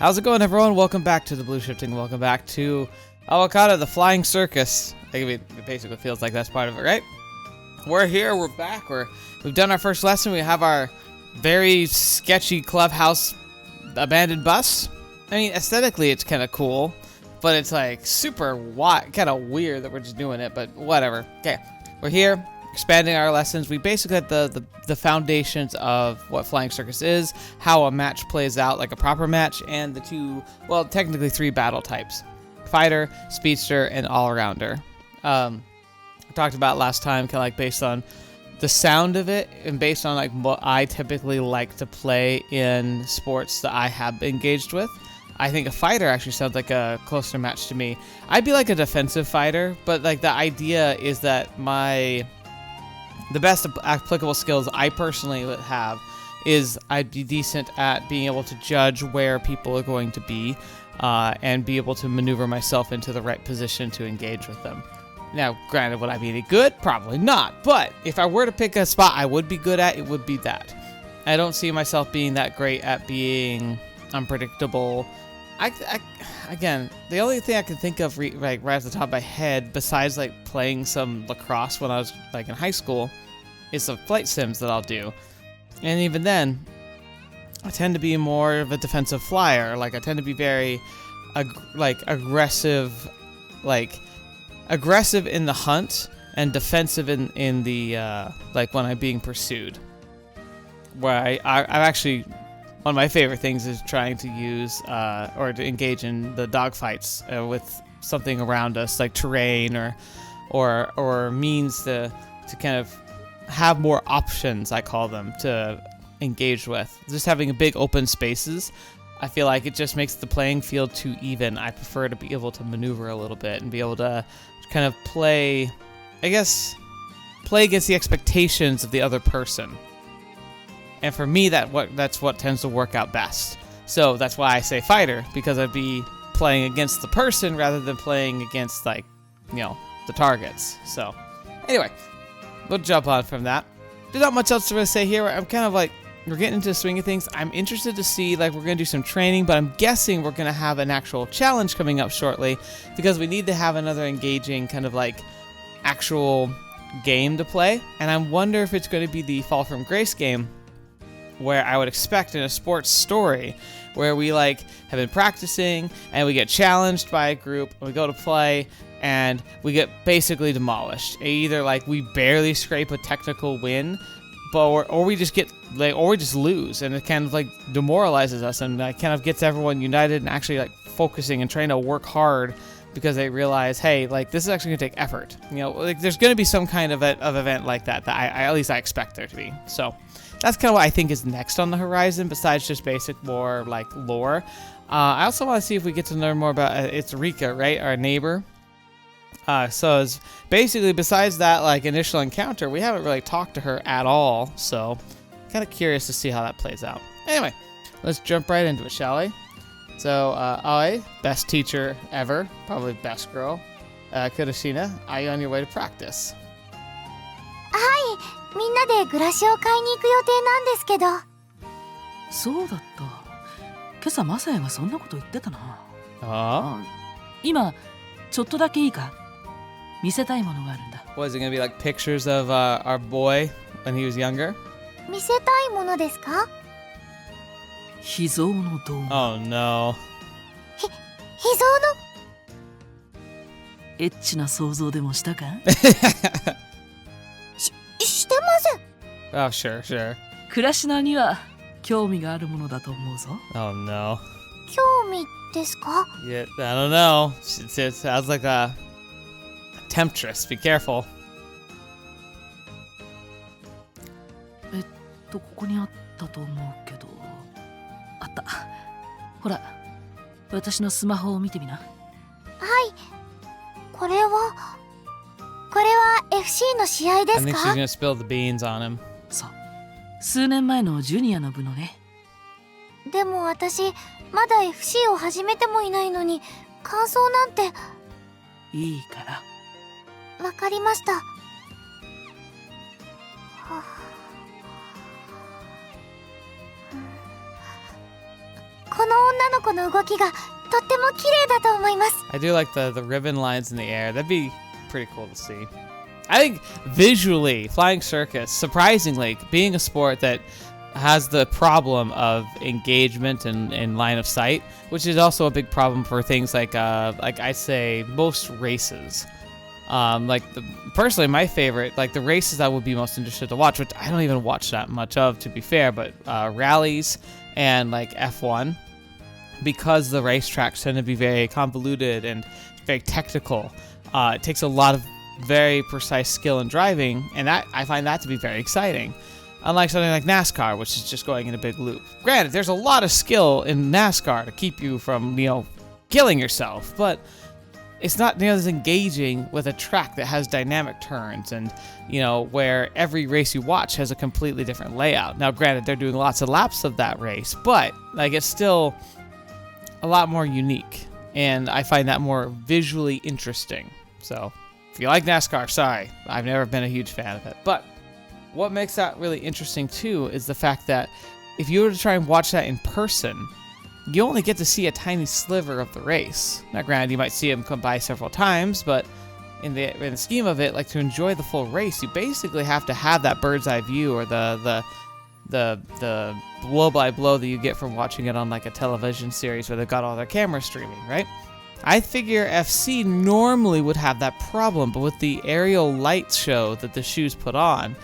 How's it going, everyone? Welcome back to TheBlueShifting. Welcome back to Aokana, the flying circus. I mean, it basically feels like that's part of it, right? We're here. We're back. We've done our first lesson. We have our very sketchy clubhouse abandoned bus. I mean, aesthetically, it's kind of cool, but it's like super kind of weird that we're just doing it, but whatever. Okay, we're here. Expanding our lessons. We basically had the foundations of what Flying Circus is, how a match plays out like a proper match, and the two, well, technically three battle types: fighter, speedster, and all-rounder. I talked about last time, kind of like based on the sound of it and based on like what I typically like to play in sports that I have engaged with. I think a fighter actually sounds like a closer match to me. I'd be like a defensive fighter, but like the idea is that the best applicable skills I personally would have is I'd be decent at being able to judge where people are going to be and be able to maneuver myself into the right position to engage with them. Now, granted, would I be any good? Probably not. But if I were to pick a spot I would be good at, it would be that. I don't see myself being that great at being unpredictable. Again, the only thing I can think of right at the top of my head, besides like playing some lacrosse when I was like in high school, is some flight sims that I'll do. And even then, I tend to be more of a defensive flyer. Like I tend to be very aggressive in the hunt and defensive in the like when I'm being pursued. Where I actually, one of my favorite things is trying to use or to engage in the dogfights with something around us, like terrain or means to kind of have more options, I call them, to engage with. Just having a big open spaces, I feel like it just makes the playing field too even. I prefer to be able to maneuver a little bit and be able to kind of play against the expectations of the other person. And for me, that's what tends to work out best. So that's why I say fighter, because I'd be playing against the person rather than playing against, like, the targets. So anyway, we'll jump on from that. There's not much else to really say here. I'm kind of like, we're getting into the swing of things. I'm interested to see, like, we're going to do some training, but I'm guessing we're going to have an actual challenge coming up shortly because we need to have another engaging kind of like actual game to play. And I wonder if it's going to be the Fall from Grace game, where I would expect in a sports story where we like have been practicing and we get challenged by a group and we go to play and we get basically demolished. Either like we barely scrape a technical win, or we just get like, or we just lose, and it kind of like demoralizes us and kind of gets everyone united and actually like focusing and trying to work hard because they realize, hey, like this is actually gonna take effort. Like there's gonna be some kind of event like that I at least I expect there to be. So that's kind of what I think is next on the horizon, besides just basic more like lore. I also want to see if we get to learn more about it's Rika, right, our neighbor. So it's basically, besides that like initial encounter, we haven't really talked to her at all. So kind of curious to see how that plays out. Anyway, let's jump right into it, shall we? So Aoi, best teacher ever, probably best girl. Kurashina, are you on your way to practice? みんなでグラシを買いに行く予定なんですけど。そうだった。今朝マサヤがそんなこと言ってたな。今ちょっとだけいいか？見せたいものがあるんだ。Was it gonna be like pictures of our boy when he was younger? 見せたいものですか？秘蔵の動画。Oh no. 秘蔵の？エッチな想像でもしたか？してません。 Oh, sure. クラシナには興味があるものだと思うぞ。Oh no. 興味ですか？ Yeah, I don't know. It sounds like a temptress. Be careful. ここにあったと思うけど。あった。ほら、私のスマホを見てみな。はい。これは FC の試合ですか？ I think she's gonna spill the beans on him. そう。数年前のジュニアの部のね。でも私まだ FC を始めてもいないのに感想なんて。いいから。わかりました。ここの女の子の動きがとっても綺麗だと思います。 I do like the ribbon lines in the air. That'd be pretty cool to see. I think visually, flying circus, surprisingly, being a sport that has the problem of engagement and line of sight, which is also a big problem for things like I say most races. Personally, my favorite, like the races I would be most interested to watch, which I don't even watch that much of, to be fair, but rallies and like F1, because the racetracks tend to be very convoluted and very technical. It takes a lot of very precise skill in driving, and that I find that to be very exciting. Unlike something like NASCAR, which is just going in a big loop. Granted, there's a lot of skill in NASCAR to keep you from, killing yourself, but it's not nearly as engaging with a track that has dynamic turns and, where every race you watch has a completely different layout. Now, granted, they're doing lots of laps of that race, but it's still a lot more unique, and I find that more visually interesting. So, if you like NASCAR, sorry, I've never been a huge fan of it. But what makes that really interesting too is the fact that if you were to try and watch that in person, you only get to see a tiny sliver of the race. Now, granted, you might see them come by several times, but in the scheme of it, to enjoy the full race, you basically have to have that bird's eye view, or the blow by blow that you get from watching it on a television series where they've got all their cameras streaming, right? I figure FC normally would have that problem, but with the aerial light show that the shoes put on,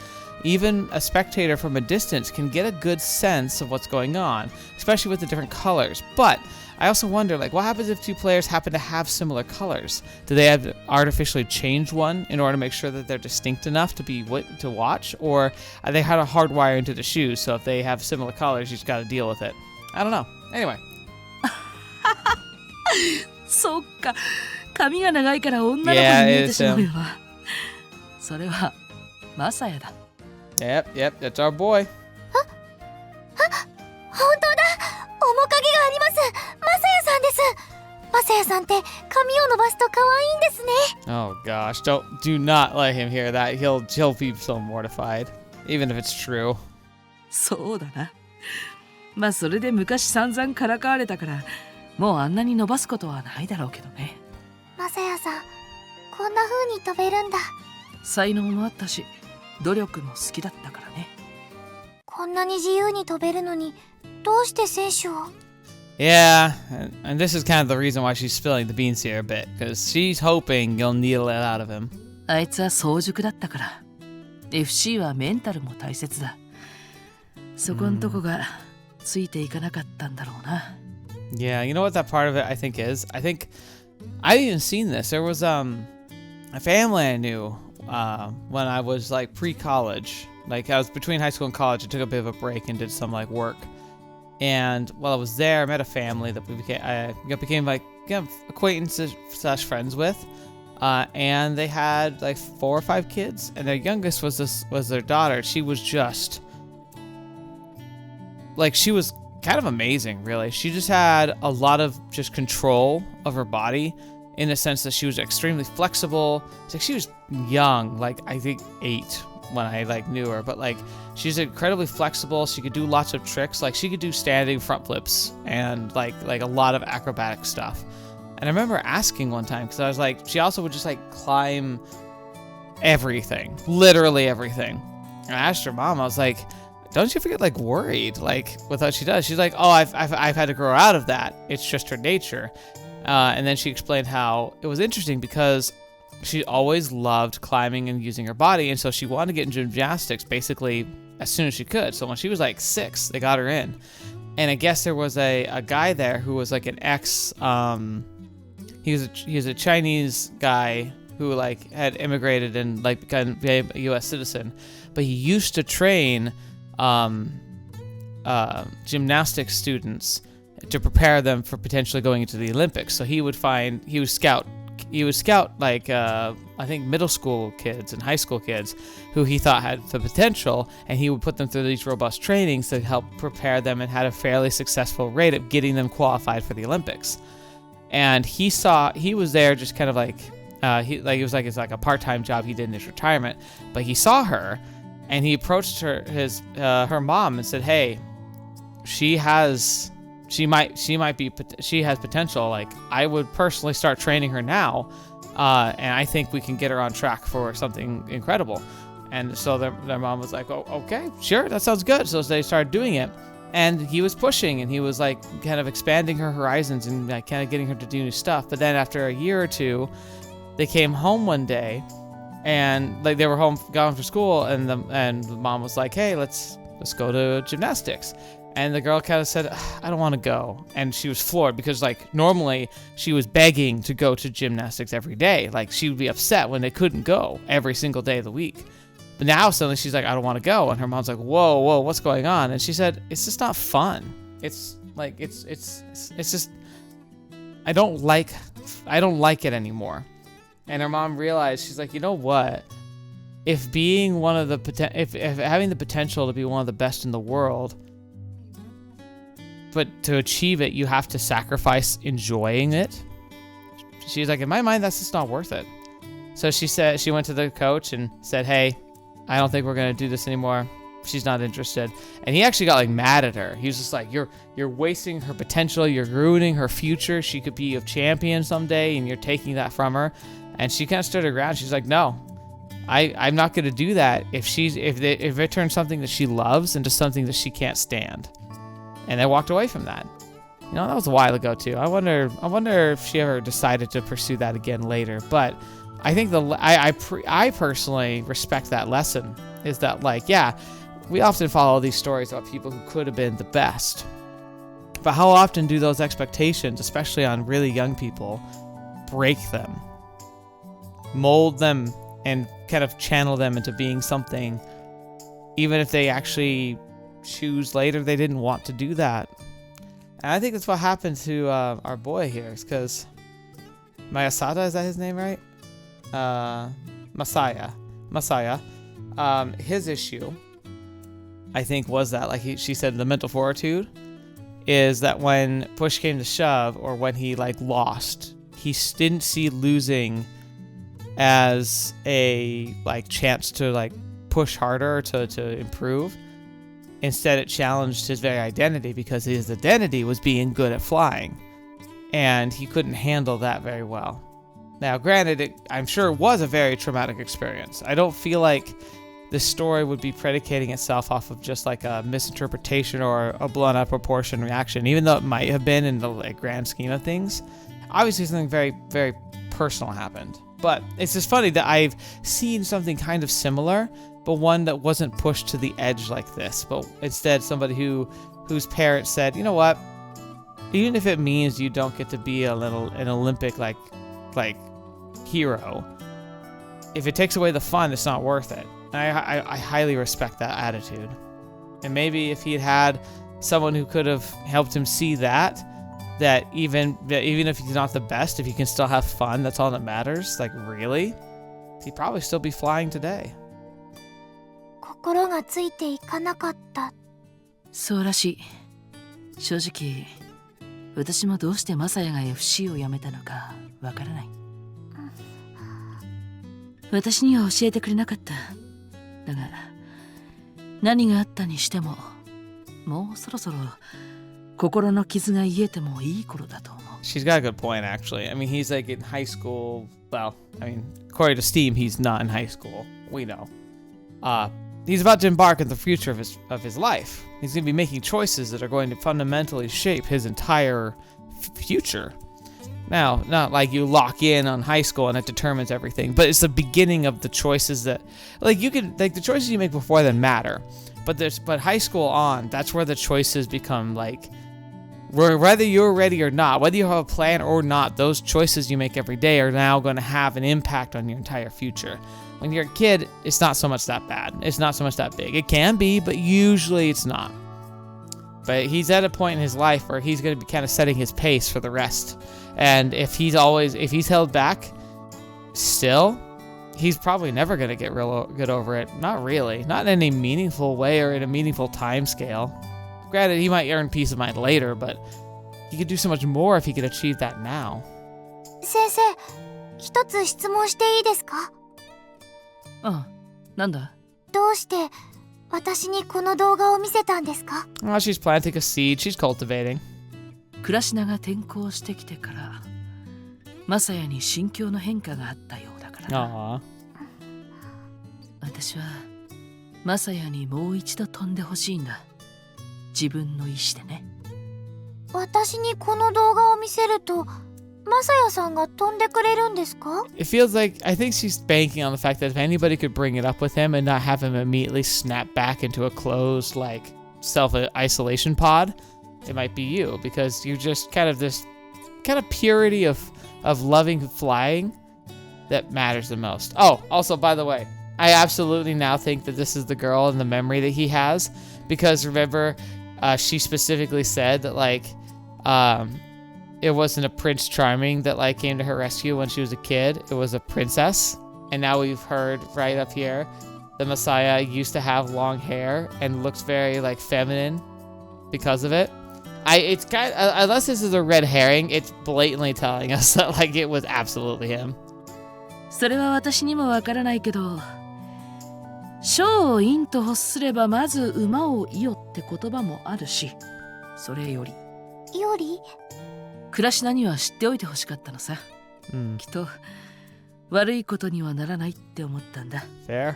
even a spectator from a distance can get a good sense of what's going on, especially with the different colors. But I also wonder, what happens if two players happen to have similar colors? Do they have to artificially change one in order to make sure that they're distinct enough to watch? Or are they kind of hardwired into the shoes, so if they have similar colors, you just got to deal with it? I don't know. Anyway. そっか、髪が長いから女の子に見えてしまうよな。それはマサヤだ。Yep, that's our boy. 本当だ、面影があります。マサヤさんです。マサヤさんって髪を伸ばすと可愛いんですね。 Oh gosh, do not let him hear that. He'll be so mortified, even if it's true. そうだな。まあそれで昔散々からかわれたから、もうあんなに伸ばすことはないだろうけどね。マサヤさん、こんな風に飛べるんだ。才能もあったし、努力も好きだったからね。こんなに自由に飛べるのに、どうして選手を？ Yeah, and this is kind of the reason why she's spilling the beans here a bit, because she's hoping you'll needle it out of him. あいつは早熟だったから、FC はメンタルも大切だ。そこんとこがついていかなかったんだろうな。Yeah, you know what that part of it I think is? I think I've even seen this. There was a family I knew when I was pre-college. I was between high school and college. I took a bit of a break and did some work. And while I was there, I met a family that I became acquaintances / friends with. And they had 4 or 5 kids, and their youngest was their daughter. She was just she was kind of amazing, really. She just had a lot of just control of her body, in the sense that she was extremely flexible. It's she was young, I think 8 when I knew her, but she's incredibly flexible. She could do lots of tricks. She could do standing front flips and a lot of acrobatic stuff. And I remember asking one time, because I was she also would just climb everything, literally everything. And I asked her mom, I was don't you ever get worried with what she does? She's oh, I've had to grow out of that. It's just her nature. And then she explained how it was interesting because she always loved climbing and using her body, and so she wanted to get into gymnastics basically as soon as she could. So when she was 6, they got her in. And I guess there was a guy there who was an ex he was a Chinese guy who had immigrated and become a US citizen, but he used to train gymnastics students to prepare them for potentially going into the Olympics. So he would scout I think middle school kids and high school kids who he thought had the potential, and he would put them through these robust trainings to help prepare them, and had a fairly successful rate of getting them qualified for the Olympics. And he was there just kind of it was it's a part-time job he did in his retirement, but he saw her. And he approached her mom and said, "Hey, she has she has potential. Like, I would personally start training her now, and I think we can get her on track for something incredible. And so their mom was like, oh, okay, sure, that sounds good. So they started doing it, and he was pushing, and he was like kind of expanding her horizons and like kind of getting her to do new stuff. But then after a year or two, they came home one day, and like they were gone for school, and the mom was like, hey, let's go to gymnastics. And the girl kind of said, I don't want to go. And she was floored because, like, normally she was begging to go to gymnastics every day. Like, she would be upset when they couldn't go every single day of the week. But now suddenly she's like, I don't want to go. And her mom's like, whoa, what's going on? And she said, it's just not fun. It's like, it's just, I don't like it anymore. And her mom realized, she's like, you know what? If being one of the, if having the potential to be one of the best in the world, but to achieve it, you have to sacrifice enjoying it. She's like, in my mind, that's just not worth it. So she went to the coach and said, hey, I don't think we're going to do this anymore. She's not interested. And he actually got like mad at her. He was just like, you're wasting her potential. You're ruining her future. She could be a champion someday, and you're taking that from her. And she kind of stood her ground. She's like, no, I'm not going to do that if it turns something that she loves into something that she can't stand. And they walked away from that. You know, that was a while ago too. I wonder if she ever decided to pursue that again later. But I think I personally respect that lesson. Is that, like, yeah, we often follow these stories about people who could have been the best, but how often do those expectations, especially on really young people, break them, mold them, and kind of channel them into being something, even if they actually choose later they didn't want to do that. And I think that's what happened to our boy here, because Mayasada, is that his name, right? Masaya. His issue, I think, was that, like she said, the mental fortitude is that when push came to shove, or when he like lost, he didn't see losing as a like chance to like push harder to improve. Instead, it challenged his very identity, because his identity was being good at flying, and he couldn't handle that very well. Now, granted, I'm sure it was a very traumatic experience. I don't feel like this story would be predicating itself off of just like a misinterpretation or a blown out proportion reaction, even though it might have been in the like grand scheme of things. Obviously, something very, very personal happened. But it's just funny that I've seen something kind of similar, but one that wasn't pushed to the edge like this, but instead somebody whose parents said, you know what, even if it means you don't get to be an Olympic like hero, if it takes away the fun, it's not worth it. And I highly respect that attitude. And maybe if he had someone who could have helped him see that even if he's not the best, if he can still have fun, that's all that matters. Like, really, he'd probably still be flying today. 心がついていかなかった。そうらしい。正直、私もどうしてマサヤが FC を辞めたのかわからない。私には教えてくれなかった。だが、何があったにしても、もうそろそろ心の傷が癒えてもいい頃だと思う。She's got a good point, actually. I mean, he's like in high school. Well, I mean, according to Steam, he's not in high school. We know. He's about to embark on the future of his life. He's going to be making choices that are going to fundamentally shape his entire future. Now, not like you lock in on high school and it determines everything, but it's the beginning of the choices that, like, you can, like, the choices you make before then matter, but high school on, that's where the choices become, like, whether you're ready or not, whether you have a plan or not, those choices you make every day are now going to have an impact on your entire future. When you're a kid, it's not so much that bad. It's not so much that big. It can be, but usually it's not. But he's at a point in his life where he's going to be kind of setting his pace for the rest. And if he's held back still, he's probably never going to get good over it. Not really. Not in any meaningful way or in a meaningful time scale. Granted, he might earn peace of mind later, but he could do so much more if he could achieve that now. 先生、一つ質問していいですか？ああ、なんだ？どうして私にこの動画を見せたんですか？ Well, she's planting a seed. She's cultivating. 倉科が転校してきてからマサヤに心境の変化があったようだからな。私はマサヤにもう一度飛んでほしいんだ。自分の意志でね。私にこの動画を見せるとマサヤさんが飛んでくれるんですか？ It feels like I think she's banking on the fact that if anybody could bring it up with him and not have him immediately snap back into a closed, like, self-isolation pod, it might be you, because you're just kind of this kind of purity of loving flying that matters the most. Oh, also, by the way, I absolutely now think that this is the girl in the memory that he has, because remember, she specifically said that, like, it wasn't a Prince Charming that, like, came to her rescue when she was a kid. It was a princess. And now we've heard right up here, the Messiah used to have long hair and looks very, like, feminine because of it. It's kind of, unless this is a red herring, it's blatantly telling us that, like, it was absolutely him. それは私にもわからないけど、将を陰と欲すればまず馬を射よって言葉もあるし、それより倉科には知っておいてほしかったのさ。きっと悪いことにはならないって思ったんだ。Fair.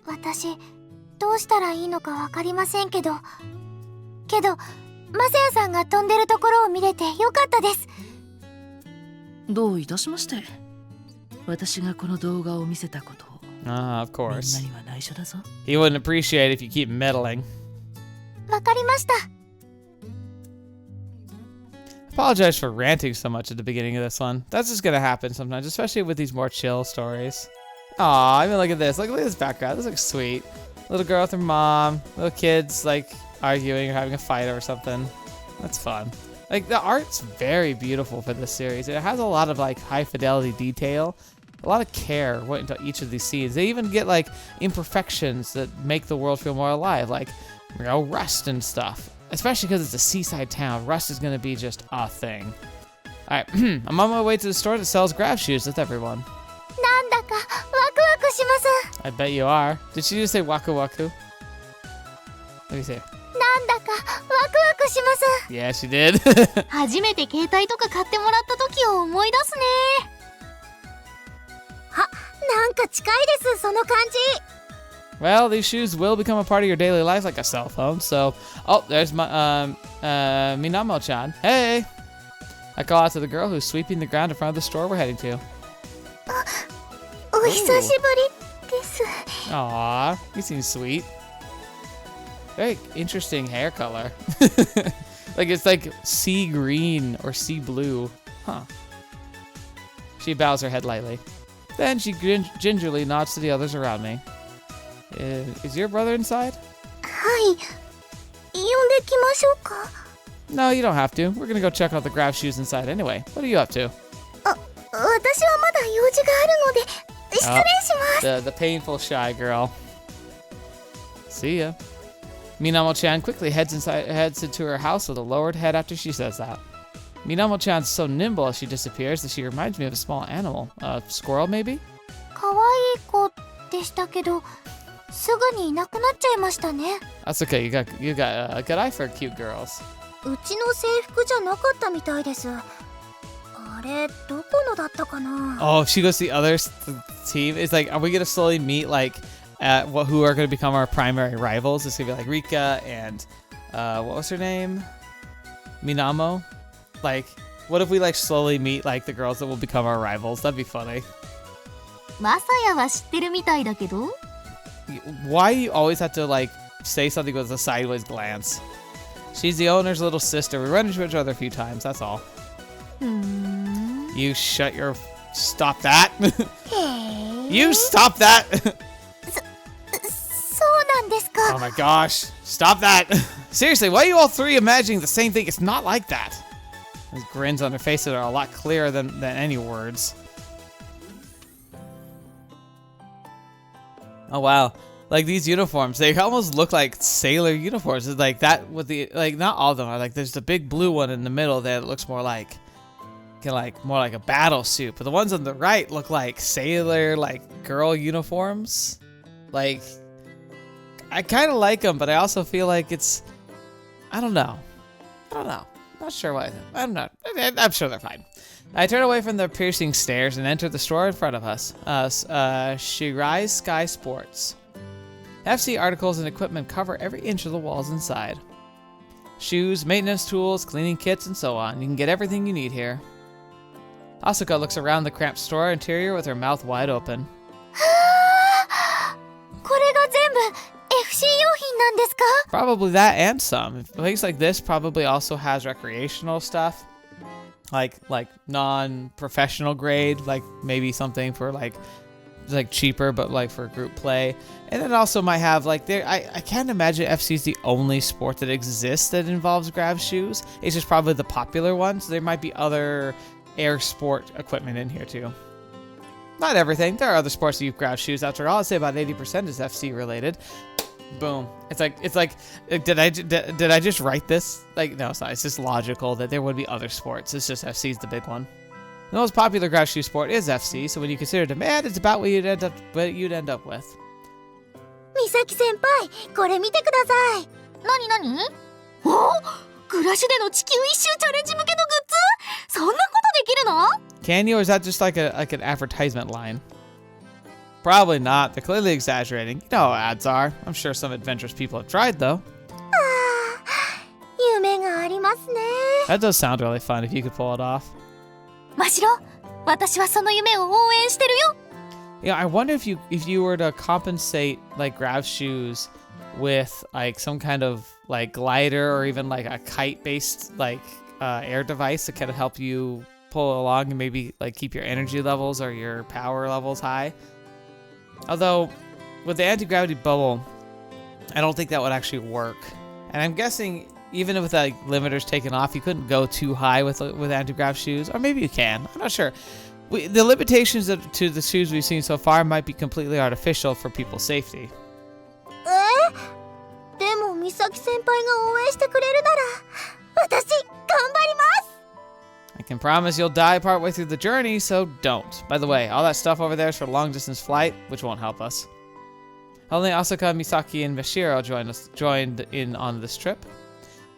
私どうしたらいいのかわかりませんけどマサヤさんが飛んでるところを見れてよかったです。どういたしまして。私がこの動画を見せたことを Of みんな course. には内緒だぞ。 He wouldn't appreciate it if you keep meddling. わかりました。Apologize for ranting so much at the beginning of this one. That's just gonna happen sometimes, especially with these more chill stories. Aw, I mean, look at this. Look at this background. This looks sweet. Little girl with her mom. Little kids, like, arguing or having a fight or something. That's fun. Like, the art's very beautiful for this series. It has a lot of, like, high-fidelity detail. A lot of care went into each of these scenes. They even get, like, imperfections that make the world feel more alive. Like, you know, rust and stuff. Especially because it's a seaside town. Rust is going to be just a thing. Alright, I'm on my way to the store that sells grav shoes with everyone. なんだかワクワクします。 I bet you are. Did she just say waku waku? Let me see. なんだかワクワクします。 Yeah, she did. 初めて携帯とか買ってもらった時を思い出すね。なんか近いです、その感じ。 Well, these shoes will become a part of your daily life like a cell phone, so... Oh, there's my, Minamo-chan. Hey! I call out to the girl who's sweeping the ground in front of the store we're heading to. お久しぶりです。 Aw, you seem sweet. Very interesting hair color. Like, it's like sea green or sea blue. Huh. She bows her head lightly. Then she gingerly nods to the others around me. Is your brother inside? はい。呼んできましょうか。 No, you don't have to. We're gonna go check out the grav shoes inside anyway. What are you up to? 私はまだ用事があるので失礼します。 The painful shy girl. See ya. Minamo-chan quickly heads into her house with a lowered head after she says that. Minamo-chan's so nimble as she disappears that she reminds me of a small animal. A squirrel, maybe? 可愛い子でしたけど、すぐにいなくなっちゃいましたね。 That's okay. You got a good eye for cute girls. うちの制服じゃなかったみたいです。あれ、どこのだったかな。 Oh, she goes to the other team. It's like, are we gonna slowly meet like who are gonna become our primary rivals? It's gonna be like Rika and what was her name? Minamo. Like, what if we like slowly meet like the girls that will become our rivals? That'd be funny. マサヤは知ってるみたいだけど。 Why do you always have to like say something with a sideways glance? She's the owner's little sister. We run into each other a few times. That's all. You shut your... Stop that. You stop that. そうなんですか。 Oh my gosh. Stop that. Seriously, why are you all three imagining the same thing? It's not like that. There's grins on her face that are a lot clearer than any words. Oh wow. Like these uniforms, they almost look like sailor uniforms. It's like that with the, like not all of them are like, there's the big blue one in the middle that looks more like, more like a battle suit. But the ones on the right look like sailor, like girl uniforms. Like, I kind of like them, but I also feel like it's, I don't know. Not Not sure why. I'm sure they're fine. I turn away from the piercing stares and enter the store in front of us. Shirai Sky Sports. FC articles and equipment cover every inch of the walls inside. Shoes, maintenance tools, cleaning kits, and so on. You can get everything you need here. Asuka looks around the cramped store interior with her mouth wide open. これが全部 FC 用品なんですか? Probably that and some. A place like this probably also has recreational stuff. Like non-professional grade, like maybe something for like cheaper, but like for group play. And it also might have like I can't imagine FC is the only sport that exists that involves grav shoes. It's just probably the popular one. So there might be other air sport equipment in here too. Not everything. There are other sports that use grav shoes. After all, I'd say about 80% is FC related. Boom. It's like did I just write this? Like, no, it's not. It's just logical that there would be other sports. It's just FC's the big one. The most popular grav shoe sport is FC, so when you consider demand, it's about what you'd end up with. 美咲先輩、これ見てください。何々？お、グラシでの地球一周チャレンジ向けのグッズ？そんなことできるの？ Can you, or is that just like an advertisement line? Probably not. They're clearly exaggerating. You know how ads are. I'm sure some adventurous people have tried, though. 夢がありますね。 That does sound really fun if you could pull it off. マシロ、私はその夢を応援してるよ。Yeah, I wonder if you were to compensate like grav shoes with like some kind of like glider or even like a kite-based like air device that can help you pull along and maybe like keep your energy levels or your power levels high. Although with the anti-gravity bubble, I don't think that would actually work. And I'm guessing even with like limiters taken off, you couldn't go too high with anti-grav shoes, or maybe you can. I'm not sure. The limitations to the shoes we've seen so far might be completely artificial for people's safety. でも美咲先輩が応援してくれるなら、私頑張ります。 I can promise you'll die partway through the journey, so don't. By the way, all that stuff over there is for long-distance flight, which won't help us. Only Asuka, Misaki, and Mashiro joined in on this trip.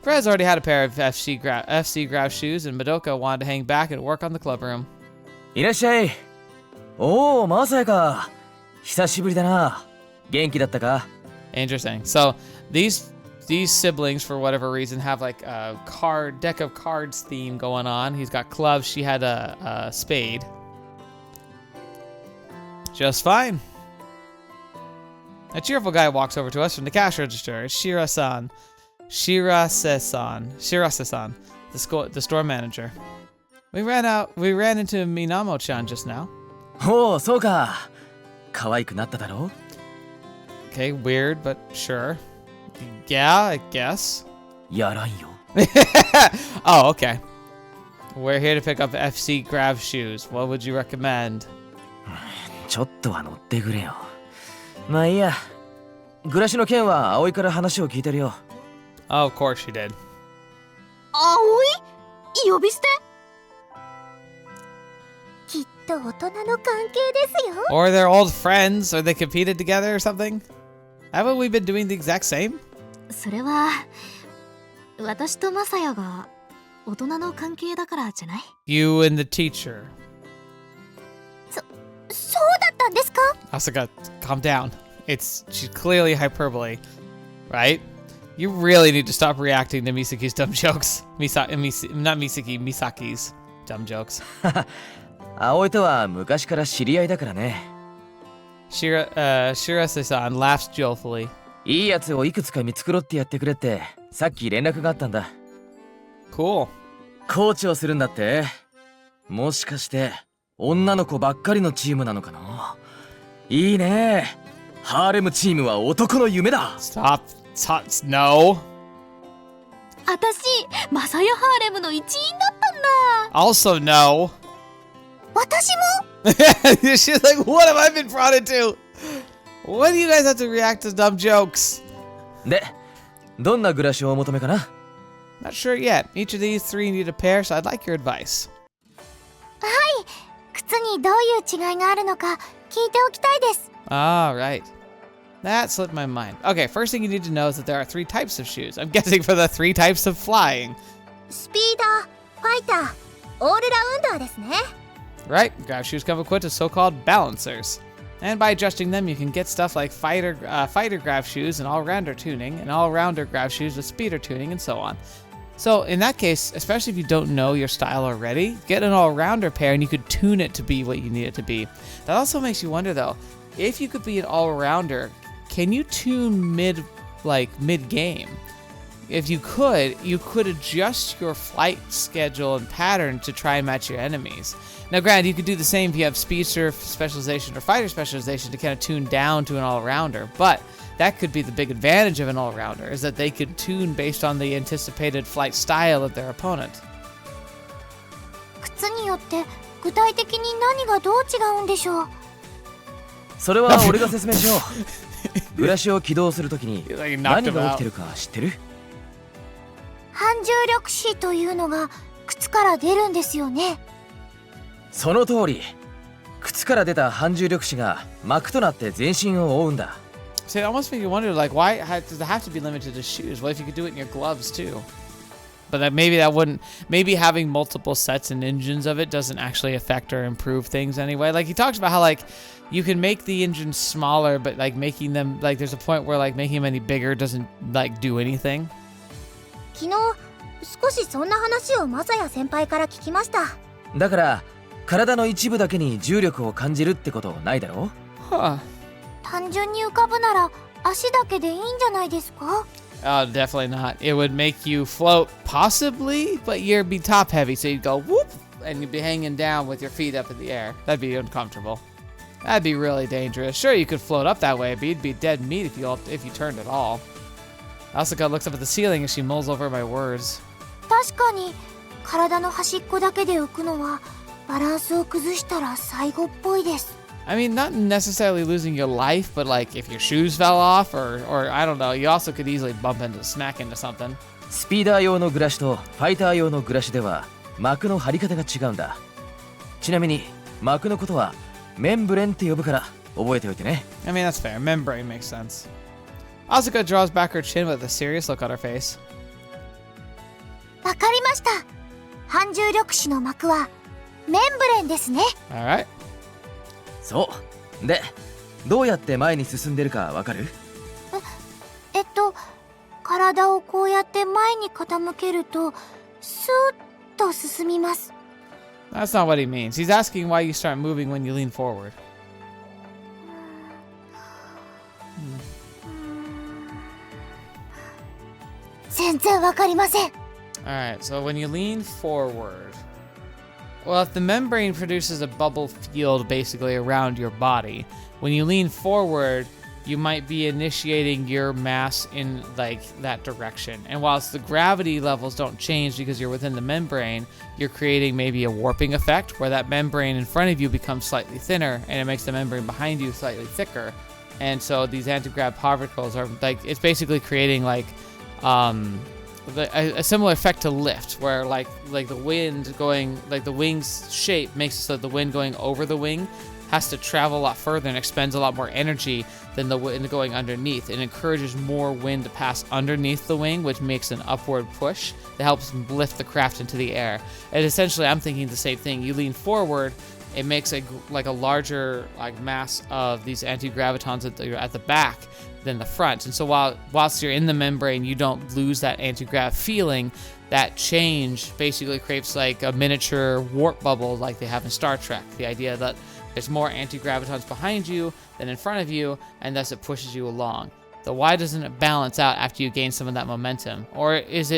Fred's already had a pair of FC grav shoes, and Madoka wanted to hang back and work on the club room. いらっしゃい。おお、まさやか。久しぶりだな。元気だったか? Interesting. So these siblings, for whatever reason, have like a deck of cards theme going on. He's got clubs. She had a spade. Just fine. A cheerful guy walks over to us from the cash register. It's Shirase-san, the store manager. We ran into Minamo-chan just now. おお、そうか。可愛くなっただろ? Okay, weird, but sure. Yeah, I guess. やらんよ。Oh, okay. We're here to pick up FC grav shoes. What would you recommend? ちょっとは乗ってくれよ。まあいいや。グラシの件は葵から話を聞いてるよ。Oh, of course she did. 葵？呼び捨て？きっと大人の関係ですよ。 Or they're old friends, or they competed together or something? Haven't we been doing the exact same? それは私とマサヤが大人の関係だからじゃない？ You and the teacher. そうだったんですか? Asuka, calm down. She's clearly hyperbole, right? You really need to stop reacting to Misaki's dumb jokes. Not Misaki, Misaki's dumb jokes. 葵とは昔から知り合いだからね。Shirase-san laughs joyfully. いいやつをいくつか見繕ってやってくれってさっき連絡があったんだ。Cool. コーチをするんだって。もしかして女の子ばっかりのチームなのかな。いいね。ハーレムチームは男の夢だ。Stop. No. 私マサヤハーレムの一員だったんだ。 Also no. 私も? She's like, what have I been brought into? Why do you guys have to react to dumb jokes? で、どんな暮らしをお求めかな? Not sure yet. Each of these three need a pair, so I'd like your advice. はい。靴にどういう違いがあるのか聞いておきたいです。 Ah, right. That slipped my mind. Okay, first thing you need to know is that there are 3 types of shoes. I'm guessing for the 3 types of flying. スピーダー、ファイター、オールラウンダーですね。 Right, grav shoes come equipped with so-called balancers. And by adjusting them, you can get stuff like fighter grav shoes and all-rounder tuning, and all-rounder grav shoes with speeder tuning, and so on. So in that case, especially if you don't know your style already, get an all-rounder pair and you could tune it to be what you need it to be. That also makes you wonder though, if you could be an all-rounder, can you tune mid-game? If you could adjust your flight schedule and pattern to try and match your enemies. Now granted, you could do the same if you have speedster specialization or fighter specialization to kind of tune down to an all-rounder, but that could be the big advantage of an all-rounder, is that they could tune based on the anticipated flight style of their opponent. 靴によって具体的に何がどう違うんでしょう。それは俺が説明しよう。ブラシを起動するときに Like you 何 knocked が him 起きて out. るか知ってる？反重力子というのが靴から出るんですよね。その通り。靴から出た反重力子が膜となって全身を覆うんだ。So it almost makes you wonder, like, why does it have to be limited to shoes? What if you could do it in your gloves too? But that wouldn't. Maybe having multiple sets and engines of it doesn't actually affect or improve things anyway. Like he talks about how like you can make the engines smaller, but like making them like there's a point where like making them any bigger doesn't like do anything. 昨日少しそんな話をマサヤ先輩から聞きました。だから体の一部だけに重力を感じるってことないだろう？ Huh. 単純に浮かぶなら足だけでいいんじゃないですか？ Oh, definitely not. It would make you float, possibly, but you'd be top heavy, so you'd go whoop, and you'd be hanging down with your feet up in the air. That'd be uncomfortable. That'd be really dangerous. Sure, you could float up that way, but you'd be dead meat if you turned at all. Asuka looks up at the ceiling as she mulls over my words. 確かに体の端っこだけで浮くのはバランスを崩したら最後っぽいです。 I mean, not necessarily losing your life, but like if your shoes fell off, or I don't know, you also could easily smack into something. スピーダー用のグラシとファイター用のグラシでは膜の張り方が違うんだ。ちなみに膜のことはメンブレンって呼ぶから覚えておいてね。 I mean, that's fair. Membrane makes sense. Asuka draws back her chin with a serious look on her face. わかりました。反重力子の膜はメンブレンですね。 Alright. そうで、どうやって前に進んでるかわかる？体をこうやって前に傾けるとスーッと進みます。 That's not what he means. He's asking why you start moving when you lean forward. 全然わかりません。 Alright, so when you lean forward... Well, if the membrane produces a bubble field basically around your body, when you lean forward, you might be initiating your mass in like that direction. And whilst the gravity levels don't change because you're within the membrane, you're creating maybe a warping effect where that membrane in front of you becomes slightly thinner and it makes the membrane behind you slightly thicker. And so these anti-grav particles are like, it's basically creating like a similar effect to lift, where like the wind going, like the wing's shape makes it so that the wind going over the wing has to travel a lot further and expends a lot more energy than the wind going underneath. It encourages more wind to pass underneath the wing, which makes an upward push that helps lift the craft into the air. And essentially, I'm thinking the same thing. You lean forward, it makes a larger like mass of these anti-gravitons at the back than the front. And so whilst you're in the membrane, you don't lose that anti-grav feeling. That change basically creates like a miniature warp bubble like they have in Star Trek. The idea that there's more anti-gravitons behind you than in front of you, and thus it pushes you along. So why doesn't it balance out after you gain some of that momentum? Or does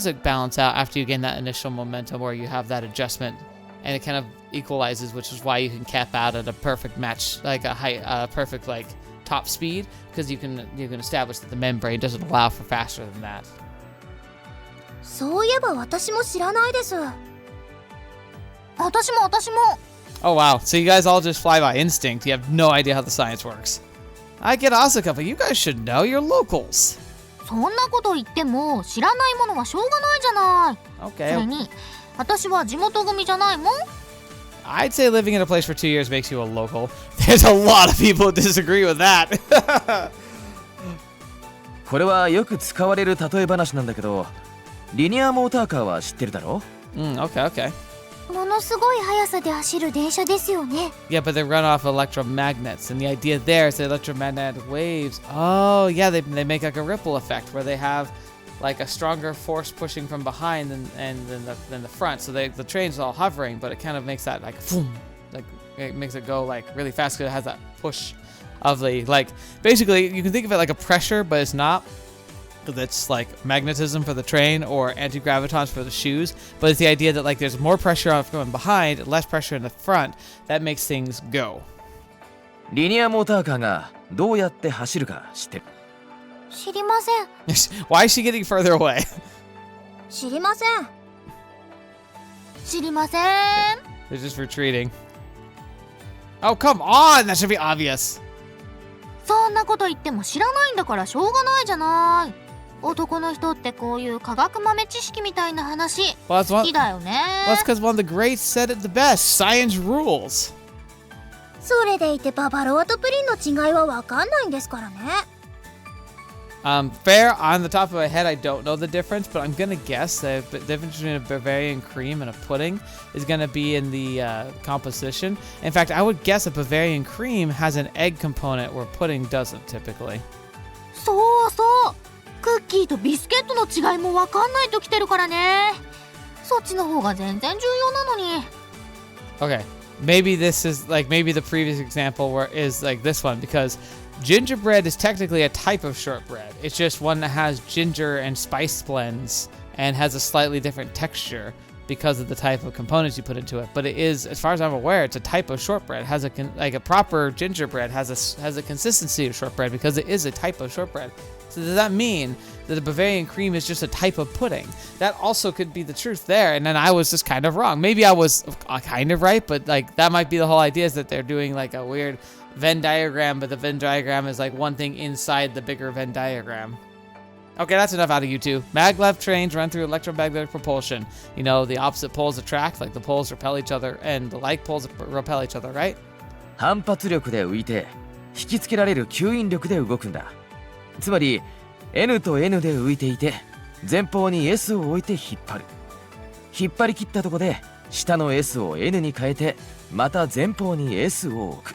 it balance out after you gain that initial momentum where you have that adjustment and it kind of equalizes, which is why you can cap out at a perfect match, like a perfect like top speed, because you can establish that the membrane doesn't allow for faster than that. そういえば私も知らないです。私も。 Oh wow, so you guys all just fly by instinct. You have no idea how the science works. I get Asuka, but you guys should know. You're locals. そんなこと言っても知らないものはしょうがないじゃない。 Okay. それに私は地元組じゃないもん。 I'd say living in a place for 2 years makes you a local. There's a lot of people who disagree with that. これはよく使われる例え話なんだけど、リニアモーターカーは知ってるだろ？ Okay, okay. ものすごい速さで走る電車ですよね。 Yeah, but they run off electromagnets, and the idea there is the electromagnetic waves. Oh, yeah, they make like a ripple effect where they have like a stronger force pushing from behind than the front. So the train's all hovering, but it kind of makes that like boom, like it makes it go like really fast because it has that push of the like. Basically, you can think of it like a pressure, but it's not. That's like magnetism for the train or anti-gravitons for the shoes, but it's the idea that like there's more pressure on going behind, less pressure in the front. That makes things go. リニアモーターカーがどうやって走るか知ってる？知りません。 Why is she getting further away? 知りません。知りません。 They're just retreating. Oh, come on! That should be obvious. そんなこと言っても知らないんだからしょうがないじゃない。男の人ってこういう科学豆知識みたいな話 Well, that's 好きだよね。 Well, that's because one of the greats said it the best. Science rules. それでいてババロアとプリンの違いはわかんないんですからね。Fair, on the top of my head, I don't know the difference, but I'm gonna guess that the difference between a Bavarian cream and a pudding is gonna be in the composition. In fact, I would guess a Bavarian cream has an egg component where pudding doesn't typically. そうそう。クッキーとビスケットの違いもわかんないときてるからね。そっちの方が全然重要なのに。 Okay, maybe this is like maybe the previous example where is like this one because gingerbread is technically a type of shortbread. It's just one that has ginger and spice blends and has a slightly different texture because of the type of components you put into it. But it is, as far as I'm aware, it's a type of shortbread. It has like a proper gingerbread has a consistency of shortbread because it is a type of shortbread. So does that mean that the Bavarian cream is just a type of pudding? That also could be the truth there. And then I was just kind of wrong. Maybe I was kind of right, but like that might be the whole idea is that they're doing like a weird Venn diagram, but the Venn diagram is like one thing inside the bigger Venn diagram. Okay, that's enough out of you two. Maglev trains run through electromagnetic propulsion. You know, the opposite poles attract, like the poles repel each other, and the like poles repel each other, right? 反発力で浮いて引きつけられる吸引力で動くんだ。つまり N と N で浮いていて前方に S を置いて引っ張る。引っ張り切ったとこで下の S を N に変えてまた前方に S を置く。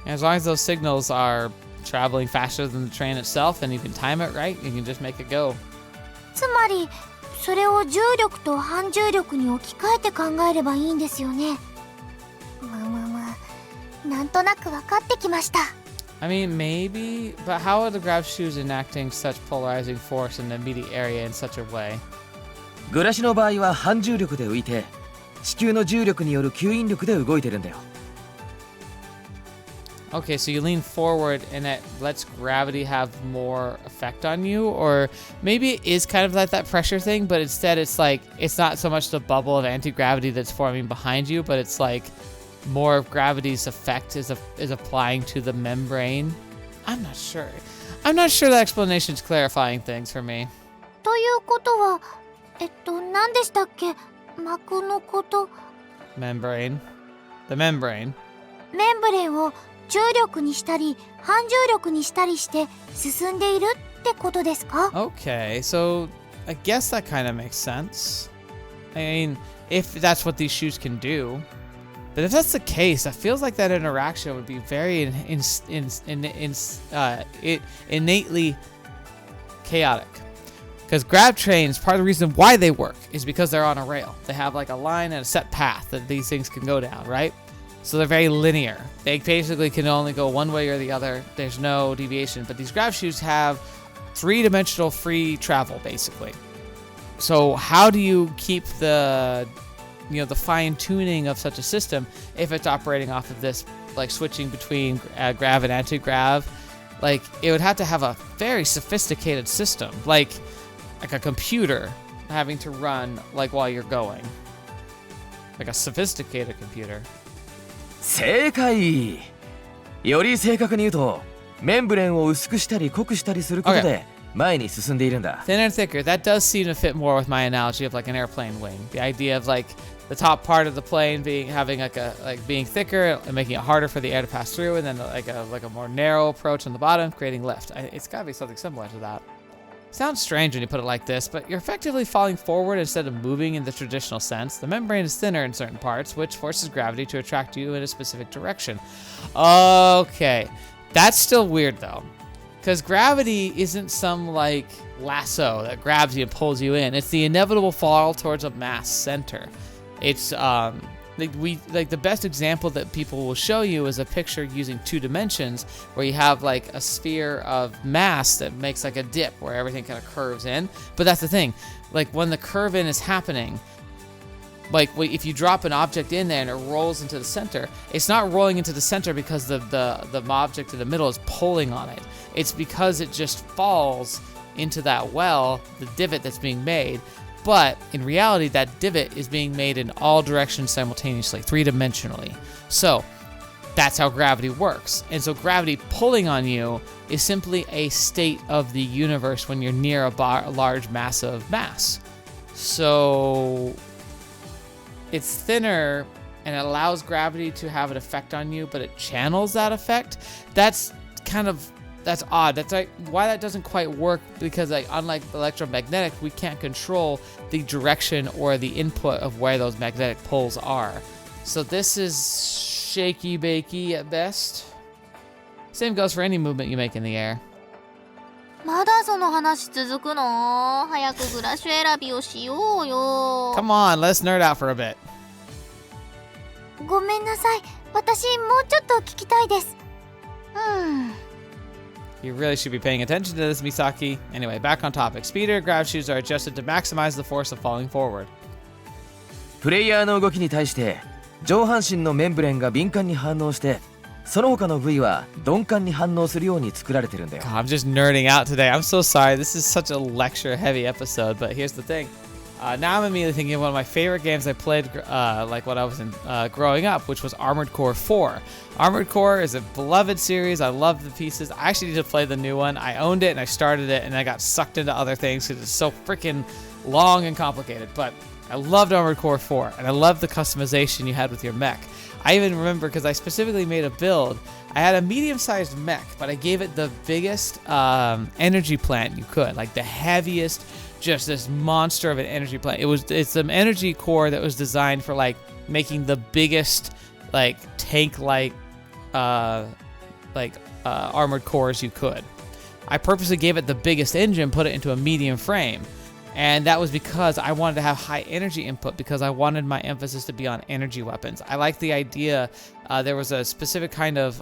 As long as those signals are traveling faster than the train itself and you can time it right, you can just make it go. つまりそれを重力と反重力に置き換えて考えればいいんですよね。なんとなく分かってきました。 I mean, maybe, but how are the grav shoes enacting such polarizing force in the immediate area in such a way? グラシの場合は反重力で浮いて地球の重力による吸引力で動いてるんだよ。 Okay, so you lean forward and it lets gravity have more effect on you, or maybe it is kind of like that pressure thing, but instead it's like, it's not so much the bubble of anti-gravity that's forming behind you, but it's like more of gravity's effect is applying to the membrane. I'm not sure. I'm not sure that explanation is clarifying things for me. ということは、何でしたっけ？膜のこと。Membrane. The membrane. メンブレンを重力にしたり反重力にしたりして進んでいるってことですか？ Okay, so I guess that kind of makes sense. I mean, if that's what these shoes can do. But if that's the case, it feels like that interaction would be very innately chaotic. Because grav trains, part of the reason why they work is because they're on a rail. They have like a line and a set path that these things can go down, right? So they're very linear. They basically can only go one way or the other. There's no deviation. But these grav shoes have three-dimensional free travel, basically. So how do you keep the fine-tuning of such a system if it's operating off of this, like switching between grav and anti-grav? Like, it would have to have a very sophisticated system, like a computer having to run like while you're going. Like a sophisticated computer. 正解。より正確に言うと、メンブレンを薄くしたり濃くしたりすることで前に進んでいるんだ。Thinner and thicker. That does seem to fit more with my analogy of like an airplane wing. The idea of like the top part of the plane having being thicker and making it harder for the air to pass through, and then like a more narrow approach on the bottom, creating lift. It's got to be something similar to that. Sounds strange when you put it like this, but you're effectively falling forward instead of moving in the traditional sense. The membrane is thinner in certain parts, which forces gravity to attract you in a specific direction. Okay, that's still weird though, because gravity isn't some like lasso that grabs you and pulls you in. It's the inevitable fall towards a mass center. It's the best example that people will show you is a picture using 2 dimensions where you have like a sphere of mass that makes like a dip where everything kind of curves in. But that's the thing, like when the curve in is happening, like if you drop an object in there and it rolls into the center, it's not rolling into the center because the object in the middle is pulling on it. It's because it just falls into that well, the divot that's being made. But in reality, that divot is being made in all directions simultaneously, 3-dimensionally. So that's how gravity works. And so gravity pulling on you is simply a state of the universe when you're near a large mass of mass. So it's thinner and it allows gravity to have an effect on you, but it channels that effect. That's odd. That's like why that doesn't quite work, because like unlike electromagnetic, we can't control the direction or the input of where those magnetic poles are. So this is shaky bakey at best. Same goes for any movement you make in the air. まだその話続くの？早くグラッシュ選びをしようよ。 Come on, let's nerd out for a bit. ごめんなさい。私もうちょっと聞きたいです。You really should be paying attention to this, Misaki. Anyway, back on topic. Speeder grav shoes are adjusted to maximize the force of falling forward. プレイヤーの動きに対して上半身のメンブレンが敏感に反応して、その他の部位は鈍感に反応するように作られてるんだよ。 God, I'm just nerding out today. I'm so sorry. This is such a lecture-heavy episode, but here's the thing. Now I'm immediately thinking of one of my favorite games I played like when I was growing up, which was Armored Core 4. Armored Core is a beloved series. I love the pieces. I actually need to play the new one. I owned it and I started it and I got sucked into other things because it's so freaking long and complicated. But I loved Armored Core 4 and I loved the customization you had with your mech. I even remember because I specifically made a build. I had a medium-sized mech, but I gave it the biggest energy plant you could, like the heaviest, just this monster of an energy plant. It's an energy core that was designed for like making the biggest like tank-like armored cores you could. I purposely gave it the biggest engine, put it into a medium frame. And that was because I wanted to have high energy input because I wanted my emphasis to be on energy weapons. I like the idea. There was a specific kind of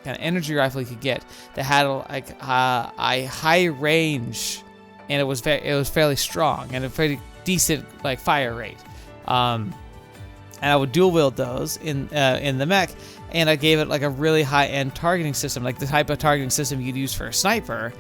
energy rifle you could get that had a high range, and it was fairly strong and a pretty decent like fire rate. And I would dual wield those in the mech, and I gave it like a really high end targeting system, like the type of targeting system you'd use for a sniper.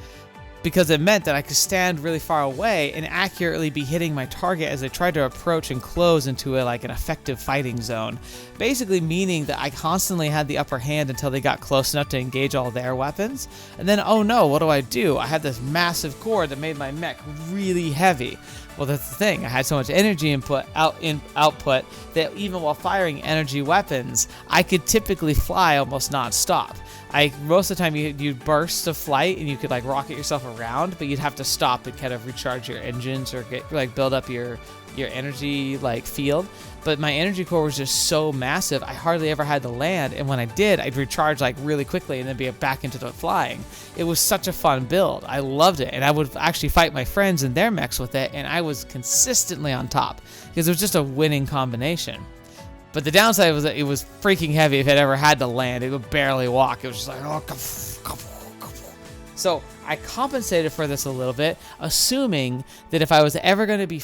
Because it meant that I could stand really far away and accurately be hitting my target as they tried to approach and close into an effective fighting zone. Basically meaning that I constantly had the upper hand until they got close enough to engage all their weapons. And then, oh no, what do? I had this massive core that made my mech really heavy. Well, that's the thing. I had so much energy output that even while firing energy weapons, I could typically fly almost non-stop. Most of the time you'd burst to flight and you could like rocket yourself around, but you'd have to stop and kind of recharge your engines or build up your energy field. But my energy core was just so massive, I hardly ever had to land, and when I did, I'd recharge really quickly and then be back into the flying. It was such a fun build. I loved it, and I would actually fight my friends in their mechs with it, and I was consistently on top because it was just a winning combination. But the downside was that it was freaking heavy. If it ever had to land, it would barely walk. It was just like, oh, so I compensated for this a little bit, assuming that if I was ever going to be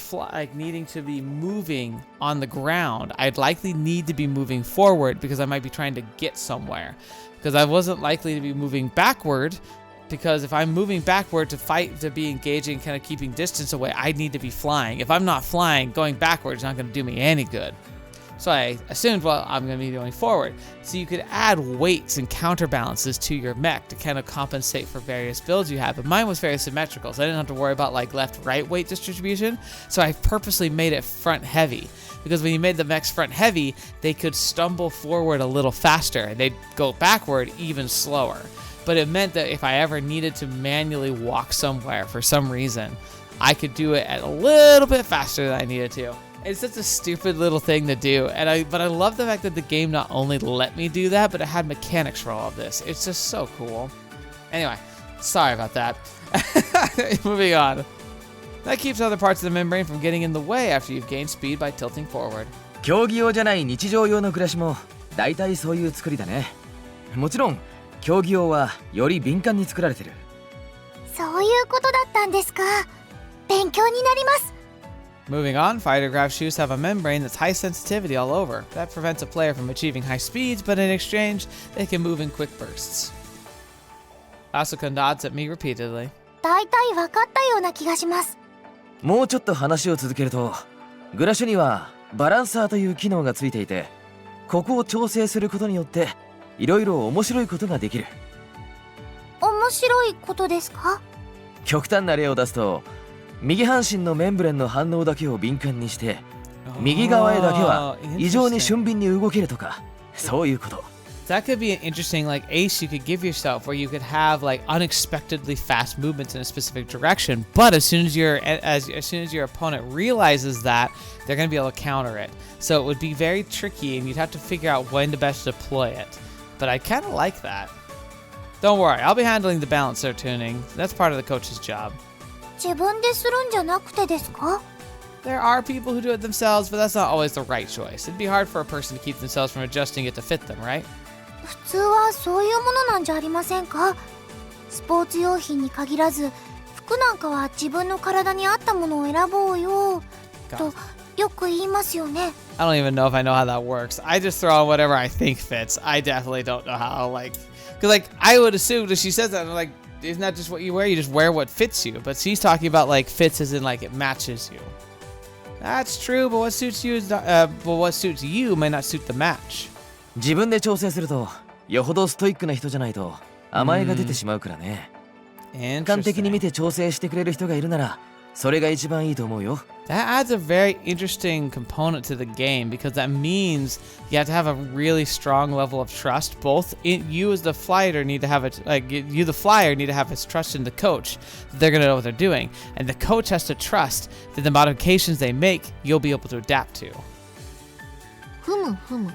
needing to be moving on the ground, I'd likely need to be moving forward because I might be trying to get somewhere. Because I wasn't likely to be moving backward, because if I'm moving backward to fight, to be engaging, kind of keeping distance away, I'd need to be flying. If I'm not flying, going backwards is not going to do me any good. So I assumed, well, I'm going to be going forward. So you could add weights and counterbalances to your mech to kind of compensate for various builds you have. But mine was very symmetrical, so I didn't have to worry about left-right weight distribution. So I purposely made it front heavy. Because when you made the mechs front heavy, they could stumble forward a little faster and they'd go backward even slower. but it meant that if I ever needed to manually walk somewhere for some reason, I could do it at a little bit faster than I needed to. It's such a stupid little thing to do, but I love the fact that the game not only let me do that, but it had mechanics for all of this. It's just so cool. Anyway, sorry about that. Moving on. That keeps other parts of the membrane from getting in the way after you've gained speed by tilting forward. 競技用じゃない日常用の暮らしも大体そういう作りだね。もちろん競技用はより敏感に作られてる。そういうことだったんですか。勉強になります。Moving on, fighter grav shoes have a membrane that's high sensitivity all over. That prevents a player from achieving high speeds, but in exchange, they can move in quick bursts. Asuka nods at me repeatedly. だいたい分かったような気がします。もうちょっと話を続けると、グラシュにはバランサーという機能がついていて、ここを調整することによっていろいろ面白いことができる。面白いことですか？極端な例を出すと、右半身のメンブレンの反応だけを敏感にして、右側へだけは異常に俊敏に動けるとか、そういうこと。That could be an interesting like ace you could give yourself, where you could have like unexpectedly fast movements in a specific direction. But as soon as your opponent realizes that, they're going to be able to counter it. So it would be very tricky, and you'd have to figure out when to best deploy it. But I kind of like that. Don't worry, I'll be handling the balancer tuning. That's part of the coach's job. 自分でするんじゃなくてですか？ There are people who do it themselves, but that's not always the right choice. It'd be hard for a person to keep themselves from adjusting it to fit them, right? 普通はそういうものなんじゃありませんか？スポーツ用品に限らず、服なんかは自分の体に合ったものを選ぼうよとよく言いますよね。I don't even know if I know how that works. I just throw on whatever I think fits. I definitely don't know how, because I would assume that she says that, I'm like, isn't that just what you wear? You just wear what fits you. But she's talking about like fits as in like it matches you. That's true, but what suits you is not, what suits you may not suit the match. 自分で調整すると、よほどストイックな人じゃないと甘えが出てしまうからね。俯瞰的に見て調整してくれる人がいるなら、それが一番いいと思うよ。That adds a very interesting component to the game, because that means you have to have a really strong level of trust. Both you as the flyer need to have it, you the flyer need to have its trust in the coach that they're gonna know what they're doing, and the coach has to trust that the modifications they make you'll be able to adapt to. ふむふむ。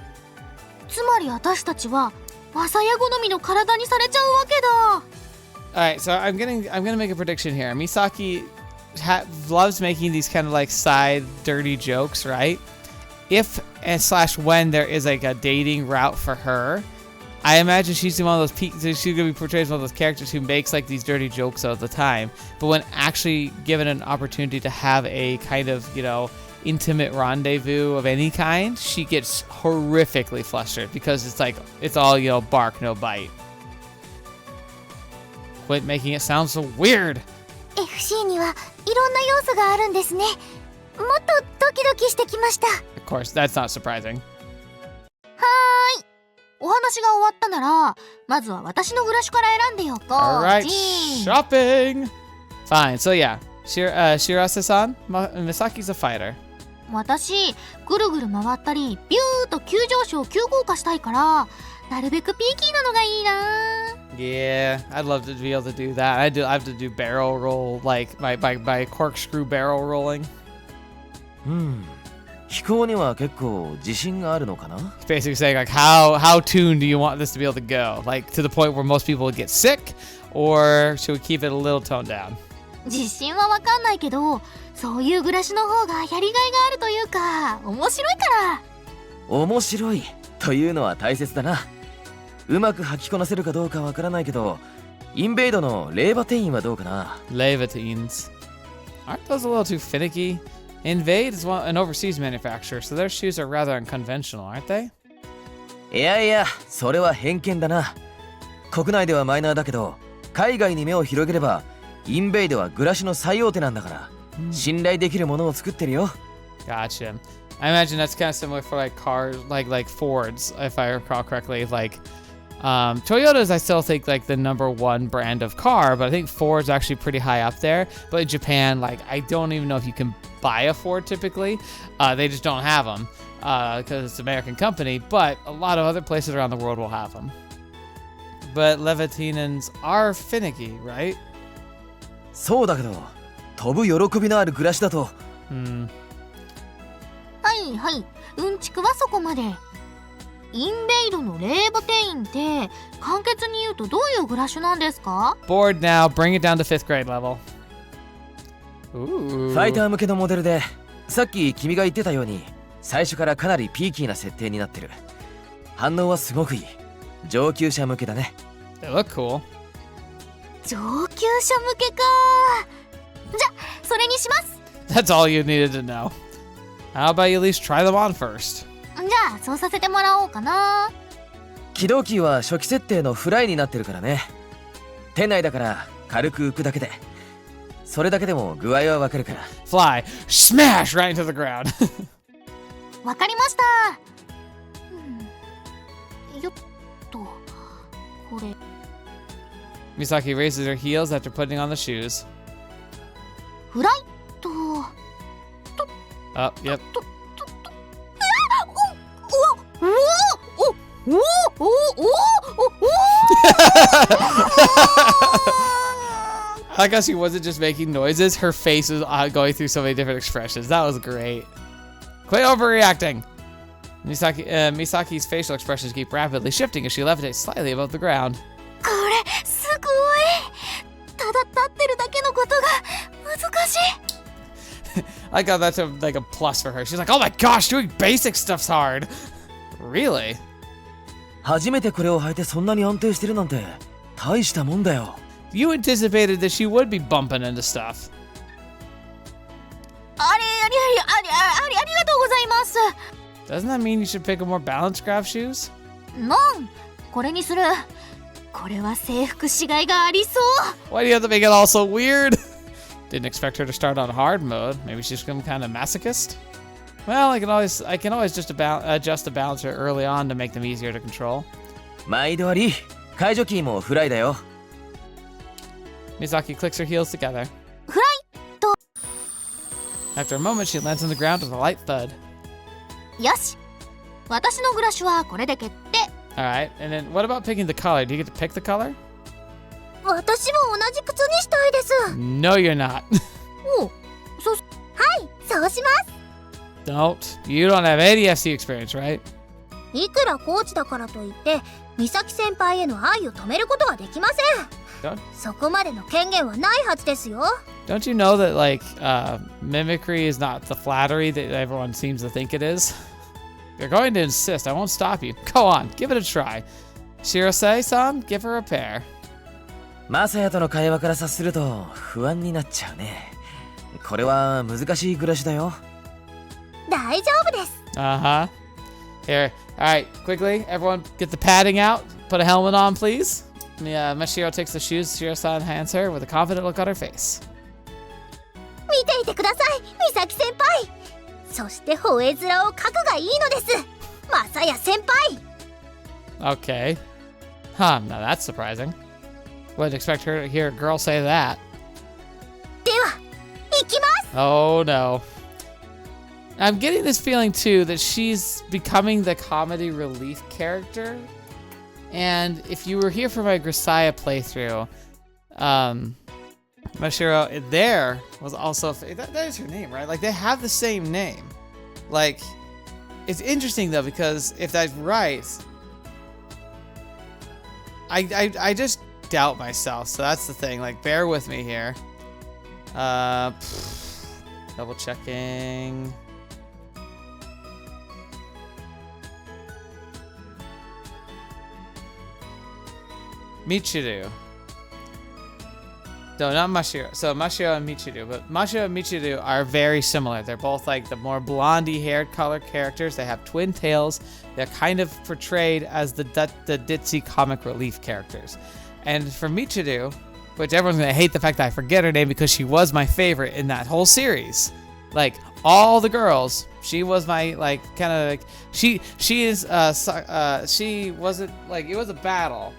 つまり私たちはマサヤ好みの体にされちゃうわけだ。All right, so I'm gonna make a prediction here. Misaki loves making these kind of like side dirty jokes, right? If / when there is like a dating route for her, I imagine she's one of those she's gonna be portrayed as one of those characters who makes like these dirty jokes all the time. But when actually given an opportunity to have a kind of, intimate rendezvous of any kind, she gets horrifically flustered, because it's all, bark, no bite. Quit making it sound so weird. FC にはいろんな要素があるんですね。もっとドキドキしてきました。Of course, that's not surprising. はーい。お話が終わったなら、まずは私のブラシから選んでよ。Alright, shopping! Fine, so yeah, Shirase-san, Misaki's a fighter. 私、ぐるぐる回ったり、ビューと急上昇急降下したいから、なるべくピーキーなのがいいな。Yeah, I'd love to be able to do that. I have to do barrel roll, like by corkscrew barrel rolling. 飛行には結構自信があるのかな? It's basically saying like how tuned do you want this to be able to go? Like to the point where most people would get sick, or should we keep it a little toned down? 自信はわかんないけど、そういう暮らしの方がやりがいがあるというか、面白いから。面白いというのは大切だな。うまく吐きこなせるかどうかわからないけど、インベイドのレーバテインはどうかな? Levatines. Aren't those a little too finicky? Invade is an overseas manufacturer, so their shoes are rather unconventional, aren't they? いや、それは偏見だな。国内ではマイナーだけど、海外に目を広げれば、インベイドはグラシの最大手なんだから、信頼できるものを作ってるよ。Gotcha. I imagine that's kind of similar for like cars, like Fords, if I recall correctly. Like Toyota's, I still think like the #1 brand of car, but I think Ford's actually pretty high up there. But in Japan, like I don't even know if you can buy a Ford typically. They just don't have them because it's an American company. But a lot of other places around the world will have them. But Levitinans are finicky, right? そうだけど、飛ぶ喜びのある暮らしだと。はいはい、うんちくはそこまで。インベイドのレーブテインって簡潔に言うとどういう暮らしなんですか？ Bored now, bring it down to 5th grade level. ファイター向けのモデルで、さっき君が言ってたように最初からかなりピーキーな設定になってる。反応はすごくいい。上級者向けだね。 They look cool. 上級者向けか。じゃ、それにします。 That's all you needed to know. How about you at least try them on first? じゃあそうさせてもらおうかな。起動キーは初期設定のフライになってるからね。店内だから軽く浮くだけで、それだけでも具合はわかるから。 Fly, smash right into the ground. わかりました。よっと、これ。Misaki raises her heels after putting on the shoes. フライと。Oh, yep. I guess she wasn't just making noises. Her face was going through so many different expressions. That was great. Quit overreacting. Misaki's facial expressions keep rapidly shifting as she levitates slightly above the ground. これすごい。ただ立ってるだけのことが難しい。I got that's like a plus for her. She's like, oh my gosh, doing basic stuff's hard. Really? 初めてこれを履いてそんなに安定してるなんて大したもんだよ。You anticipated that she would be bumping into stuff. ありがとうございます。 Doesn't that mean you should pick a more balanced graph shoes? これにする。これは征服しがいがありそう。 Why do you have to make it all so weird? Didn't expect her to start on hard mode. Maybe she's some kind of masochist? Well, I can always just adjust the balancer early on to make them easier to control. 毎度あり。解除キーもフライだよ。Misaki clicks her heels together. フライと。 After a moment, she lands on the ground with a light thud. よし。私の暮らしはこれで決定。Alright, and then what about picking the color? Do you get to pick the color? 私も同じ靴にしたいです。 No, you're not. はい、そうします。 Don't. You don't have any FC experience, right? いくらコーチだからといって美咲先輩への愛を止めることはできません。そこまでの権限はないはずですよ。 Don't you know that, like, mimicry is not the flattery that everyone seems to think it is? You're going to insist. I won't stop you. Go on, give it a try. Shirosei-san, give her a pair. マサヤとの会話から察すると不安になっちゃうね。これは難しい暮らしだよ。大丈夫です。Uh-huh. Here. Alright, quickly, everyone get the padding out. Put a helmet on, please. Mashiro takes the shoes. Shiro-san hands her with a confident look on her face. 見ていてください、美咲先輩。そして吠え面を描くがいいのです。マサヤ先輩。 Okay. Huh, now that's surprising. Wouldn't expect her to hear a girl say that. では、行きます。 Oh no. I'm getting this feeling too that she's becoming the comedy relief character. And if you were here for my Grisaya playthrough, Mashiro there was also that is her name, right? Like they have the same name. Like it's interesting though because if that's right, I just doubt myself. So that's the thing. Like bear with me here. Double checking. Michiru. No, not Mashiro. So Mashiro and Michiru. But Mashiro and Michiru are very similar. They're both like the more blondie haired color characters. They have twin tails. They're kind of portrayed as the ditzy comic relief characters. And for Michiru, which everyone's going to hate the fact that I forget her name because she was my favorite in that whole series. Like all the girls, she was my like kind of like she wasn't like it was a battle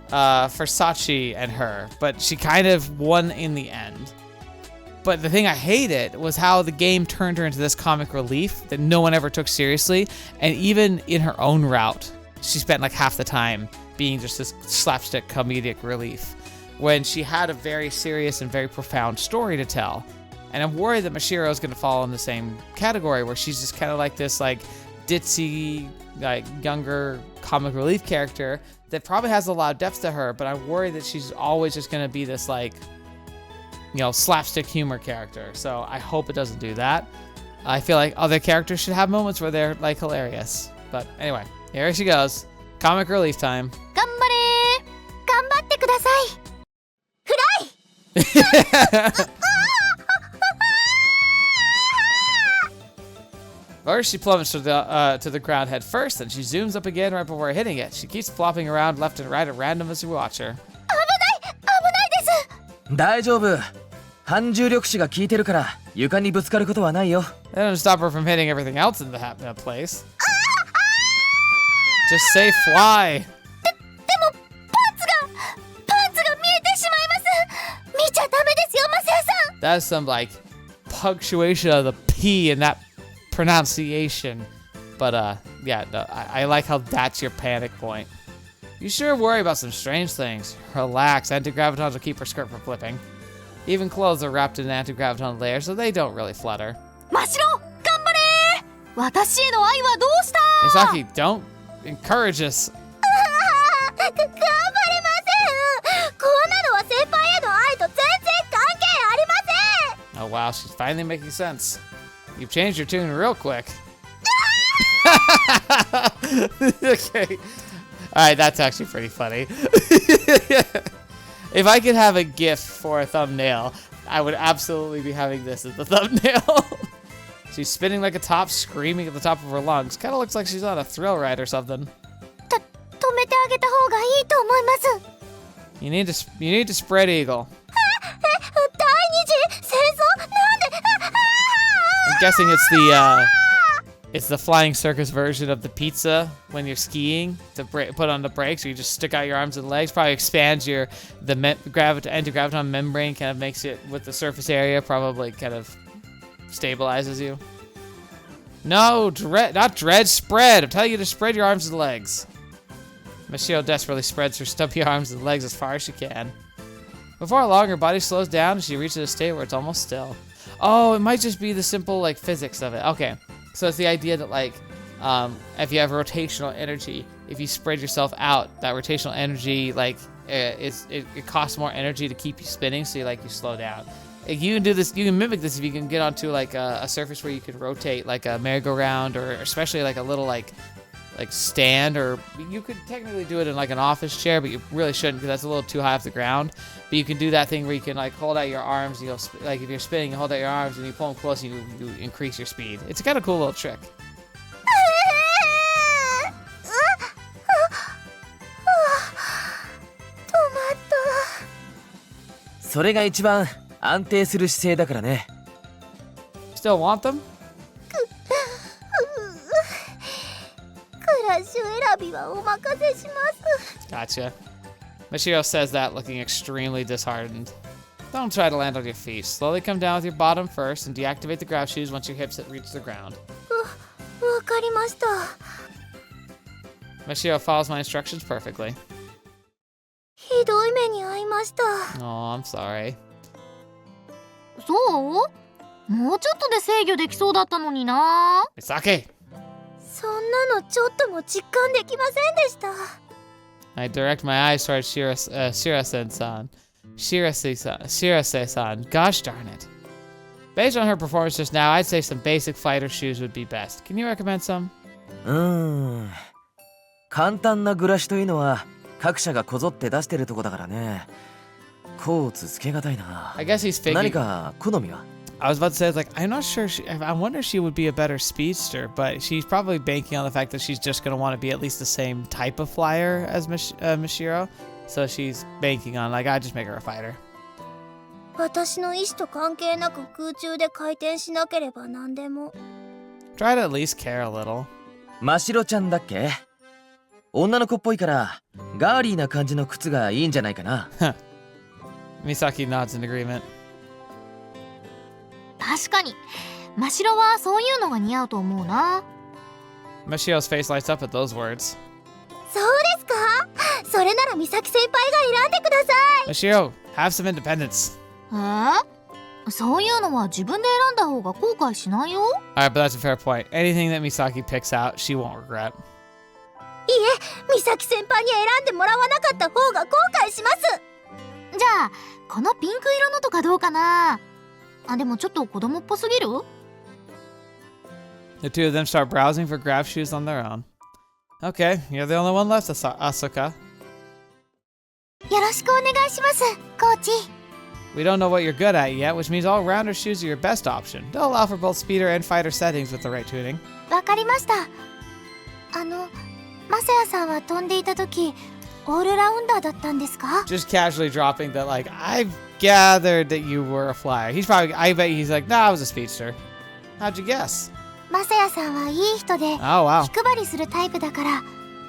for Sachi and her, but she kind of won in the end. But the thing I hated was how the game turned her into this comic relief that no one ever took seriously, and even in her own route, she spent like half the time being just this slapstick comedic relief, when she had a very serious and very profound story to tell. And I'm worried that Mashiro is going to fall in the same category, where she's just kind of like this like ditzy, like younger comic relief character that probably has a lot of depth to her, but I'm worried that she's always just going to be this like, you know, slapstick humor character. So I hope it doesn't do that. I feel like other characters should have moments where they're like hilarious. But anyway, here she goes. Comic relief time. 頑張れー頑張ってくださいフライ First, she plummets to the ground head first, then she zooms up again right before hitting it. She keeps flopping around left and right at random as you watch her. 危ないです大丈夫。反重力子が効いてるから床にぶつかることはないよ。 That doesn't stop her from hitting everything else in the place. Just say fly. でもパンツが見えてしまいます見ちゃダメですよマセイさん That's some like punctuation of the P in that pronunciation. But yeah, no, I like how that's your panic point. You sure worry about some strange things. Relax, anti-gravitons will keep her skirt from flipping. Even clothes are wrapped in an anti-graviton layer, so they don't really flutter. マシロ頑張れー私への愛はどうした Misaki, don't encourage us. 頑張れませんこんなのは先輩への愛と全然関係ありません Oh wow, she's finally making sense. You've changed your tune real quick. Okay. Alright, that's actually pretty funny. If I could have a GIF for a thumbnail, I would absolutely be having this as the thumbnail. She's spinning like a top, screaming at the top of her lungs. Kind of looks like she's on a thrill ride or something. 止めてあげた方がいいと思います You need to spread eagle. 第二次戦争なんで I'm guessing it's the flying circus version of the pizza when you're skiing to put on the brakes, or you just stick out your arms and legs. Probably expands the anti-graviton membrane, kind of makes it with the surface area, probably kind of stabilizes you. No, not dread, spread. I'm telling you to spread your arms and legs. Michio desperately spreads her stubby arms and legs as far as she can. Before long, her body slows down and she reaches a state where it's almost still. Oh, it might just be the simple like physics of it. Okay. So it's the idea that like, if you have rotational energy, if you spread yourself out, that rotational energy like it costs more energy to keep you spinning, so you slow down. You can do this. You can mimic this if you can get onto like a surface where you can rotate, like a merry-go-round, or especially like a little like stand, or you could technically do it in like an office chair, but you really shouldn't because that's a little too high off the ground. But you can do that thing where you can like hold out your arms. You'll like if you're spinning, you hold out your arms and you pull them close, and you increase your speed. It's kind of cool little trick. それが一番安定する姿勢だからね。Still want them? クラッシュ選びはお任せします Gotcha. Michio says that looking extremely disheartened. Don't try to land on your feet. Slowly come down with your bottom first and deactivate the grav shoes once your hips reach the ground. わかりました Michio follows my instructions perfectly. ひどい目に遭いました Oh, I'm sorry. そうもうちょっとで制御できそうだったのにな Misaki! そんなのちょっとも実感できませんでした I direct my eyes towards Shirase-san. Shirase-san. Gosh darn it. Based on her performance just now, I'd say some basic fighter shoes would be best. Can you recommend some? 簡単な暮らしというのは各社がこぞって出してるとこだからね。こうつけがたいな。 I guess he's figuring... 何か好みは I was about to say, like, I'm not sure. I wonder if she would be a better speedster, but she's probably banking on the fact that she's just going to want to be at least the same type of flyer as Mishiro. So she's banking on, like, I'd just make her a fighter. 私の意思と関係なく空中で回転しなければ何でも Try to at least care a little. マシロちゃんだっけ？女の子っぽいからガーリーな感じの靴がいいんじゃないかな。Misaki nods in agreement. 確かにマシロはそういうのが似合うと思うな Mashiro's face lights up at those words. そうですかそれなら美咲先輩が選んでください。 Mashiro, have some independence. そういうのは自分で選んだ方が後悔しないよ。 Alright, but that's a fair point. Anything that Misaki picks out, she won't regret. いえ、美咲先輩に選んでもらわなかった方が後悔します。じゃあこのピンク色のとかどうかな。あ、でもちょっと子供っぽすぎる。 The two of them start browsing for graph shoes on their own. Okay, you're the only one left, Asuka. よろしくお願いします、コーチ。 We don't know what you're good at yet, which means all-rounder shoes are your best option. They'll allow for both speeder and fighter settings with the right tuning. わかりました。マサヤさんは飛んでいた時オールラウンダーだったんですか？ Just casually dropping that, like, I've gathered that you were a flyer. He's probably, I bet he's like, nah, I was a speedster. How'd you guess? マサヤさんはいい人で Oh, wow. 気配りするタイプだから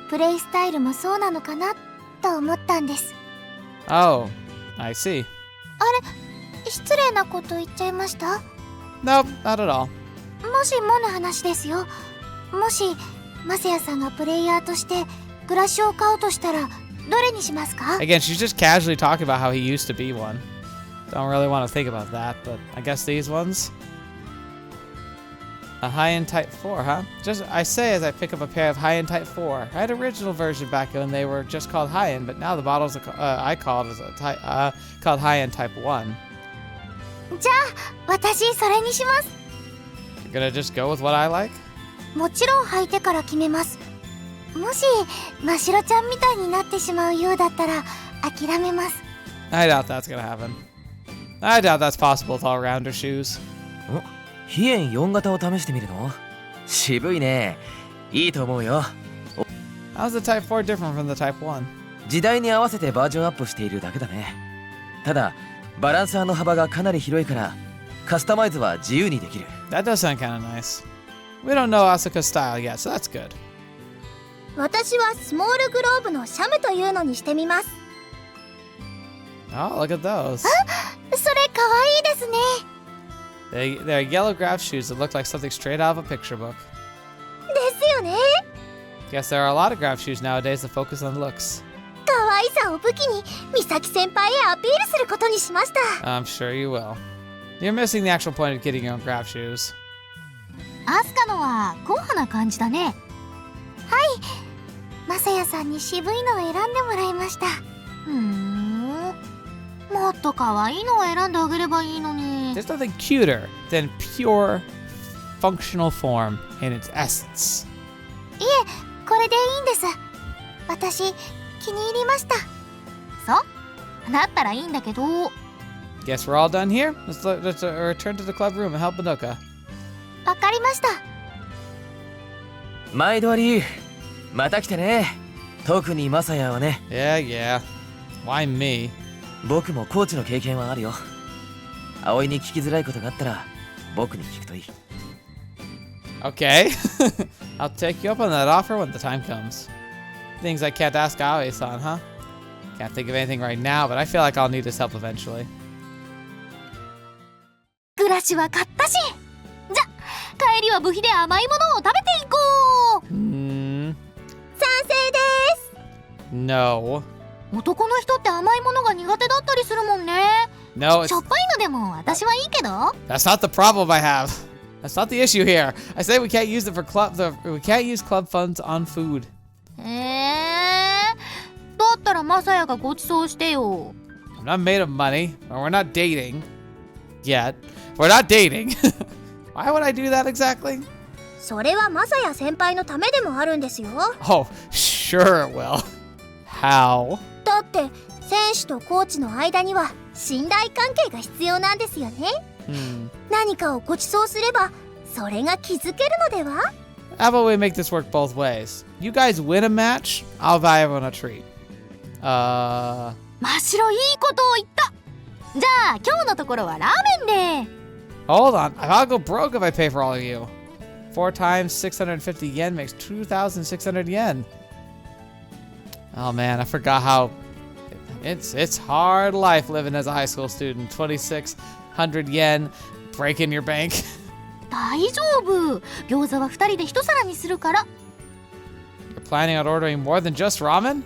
プレイスタイルもそうなのかなと思ったんです。 Oh, I see. 失礼なこと言っちゃいました？ Nope, not at all. もしもの話ですよ。もしマサヤさんがプレイヤーとしてグラシを買うとしたらどれにしますか？ Again, she's just casually talking about how he used to be one. Don't really want to think about that, but I guess these ones. A high-end Type 4, huh? Just, I say as I pick up a pair of high-end Type 4. I had an original version back when they were just called high-end, but now the models I called is called high-end Type 1. じゃあ私それにします。 You're gonna just go with what I like? もちろん履いてから決めます。もしましろちゃんみたいになってしまうようだったら諦めます。 I doubt that's gonna happen. I doubt that's possible with all-rounder shoes. 飛燕4型を試してみるの？渋いね。いいと思うよ。 How's the Type 4 different from the Type 1? 時代に合わせてバージョンアップしているだけだね。ただバランサーの幅がかなり広いからカスタマイズは自由にできる。 That does sound kinda nice. We don't know Asuka's style yet, so that's good. 私はスモールグローブのシャムというのにしてみます。 Oh, look at those. それかわいいですね。 They're yellow graph shoes that look like something straight out of a picture book. ですよね。 Guess there are a lot of graph shoes nowadays that focus on looks. 可愛さを武器に美咲先輩へアピールすることにしました。 I'm sure you will. You're missing the actual point of getting your own graph shoes. アスカのは硬派な感じだね。はい、マサヤさんに渋いのを選んでもらいました。もっと可愛いのを選んであげればいいのに。 There's nothing cuter than pure functional form in its essence. いえ、これでいいんです。私気に入りました。そうだったらいいんだけど。 Guess we're all done here? Let's return to the club room and help Madoka. わかりました。毎度あり。また来てね。特にマサヤはね。 Yeah. Why me? 僕もコーチの経験はあるよ。葵に聞きづらいことがあったら僕に聞くといい。 Okay. I'll take you up on that offer when the time comes. Things I can't ask Aoi-san, huh? Can't think of anything right now, but I feel like I'll need his help eventually. グラシは買ったし。じゃ、帰りは部費で甘いものを食べていこう。賛成です。 No. 男の人って甘いものが苦手だったりするもんね。 No, しょっぱいのでも私はいいけど。 that's not the problem I have. That's not the issue here. I say we can't use it for we can't use club funds on food. だったらマサヤがご馳走してよ。 I'm not made of money, or we're not dating yet. We're not dating. Why would I do that exactly? それはマサヤ先輩のためでもあるんですよ。 Oh, sure it will. How? だって選手とコーチの間には信頼関係が必要なんですよね。何かをご馳走すればそれが気づけるのでは？ How about we make this work both ways? You guys win a match, I'll buy everyone a treat. 真っ白いいことを言った。じゃあ今日のところはラーメンで。 Hold on, I'll go broke if I pay for all of you. 4 times 650 yen makes 2,600 yen. Oh man, I forgot how it's hard life living as a high school student. 2,600 yen, breaking your bank. 大丈夫。餃子は2人で1皿にするから。 You're planning on ordering more than just ramen?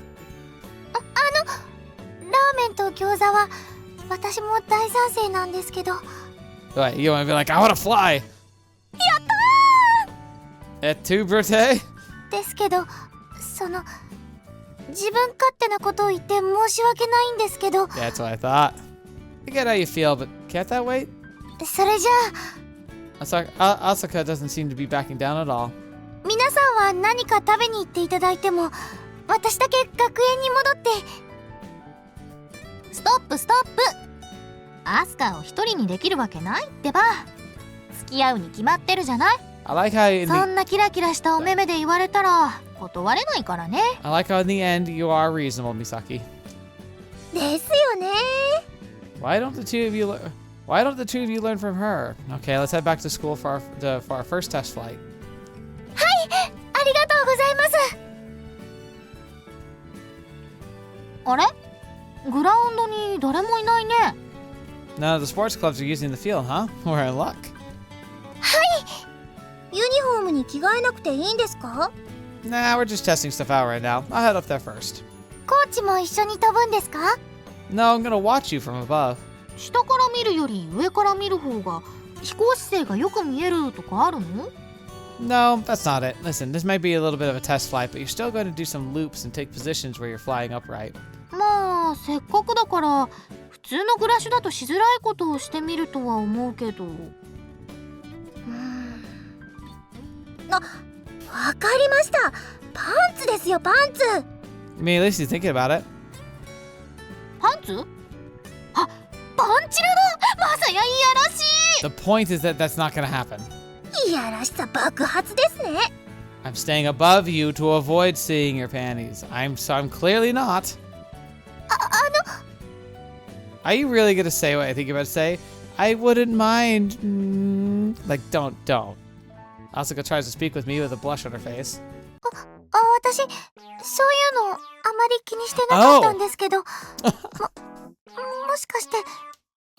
技は私も大賛成なんですけど。 What, you want to be like, I want to fly? やったー Et tu, Brute? ですけど、その自分勝手なことを言って申し訳ないんですけど。 That's what I thought. I get how you feel, but can't that wait? それじゃあ Asuka doesn't seem to be backing down at all. 皆さんは何か食べに行っていただいても、私だけ学園に戻って。ストップストップ。アスカを一人にできるわけないってば。付き合うに決まってるじゃない。 I like how in そん the, なキラキラしたお目目で言われたら断れないからね。 I like how in the end you are reasonable, Misaki. ですよね。 Why don't the two of you learn from her? Okay, let's head back to school for our first test flight. ありがとうございます。あれ、グラウンドに誰もいないね。 None of the sports clubs are using the field, huh? We're in luck. ユニフォームに着替えなくていいんですか？ Nah, we're just testing stuff out right now. I'll head up there first. コーチも一緒に飛ぶんですか？ No, I'm gonna watch you from above. 下から見るより上から見る方が飛行姿勢がよく見えるとかあるの？ No, that's not it. Listen, this might be a little bit of a test flight, but you're still going to do some loops and take positions where you're flying upright. まあせっかくだから普通のグラッシュだとしづらいことをしてみるとは思うけど。わかりました。パンツですよ、パンツ。 I mean, at least you're thinking about it. パンツ？あ、パンチラだ。まさやいやらしい。 The point is that that's not going to happen. いやらしさ爆発ですね。 I'm staying above you to avoid seeing your panties. I'm clearly not. Are you really going to say what I think you're about to say? I wouldn't mind. Like, don't. Asuka tries to speak with me with a blush on her face. 私そういうのあまり気にしてなかったんですけど、もしかして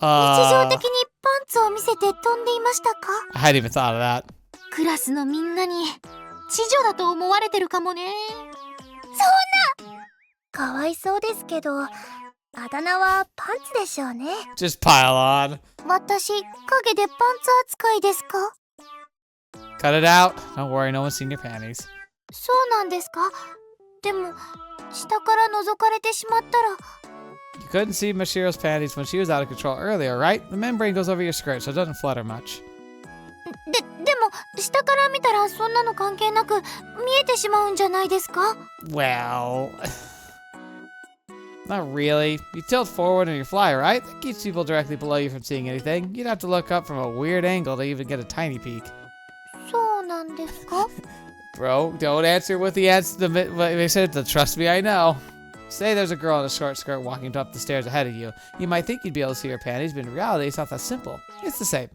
日常的にパンツを見せて飛んでいましたか？ I hadn't even thought of that. クラスのみんなに知女だと思われてるかもね。かわいそうですけど、あだ名はパンツでしょうね。 Just pile on. 私影でパンツ扱いですか？ Cut it out. Don't worry, no one's seen your panties. そうなんですか？でも下から覗かれてしまったら。 You couldn't see Mashiro's panties when she was out of control earlier, right? The membrane goes over your skirt, so it doesn't flutter much. でも下から見たらそんなの関係なく見えてしまうんじゃないですか？ Well, not really. You tilt forward and you fly, right? That keeps people directly below you from seeing anything. You'd have to look up from a weird angle to even get a tiny peek. そうなんですか？ Bro, don't answer with the answer. They said to trust me, I know. Say there's a girl in a short skirt walking up the stairs ahead of you. You might think you'd be able to see her panties, but in reality, it's not that simple. It's the same.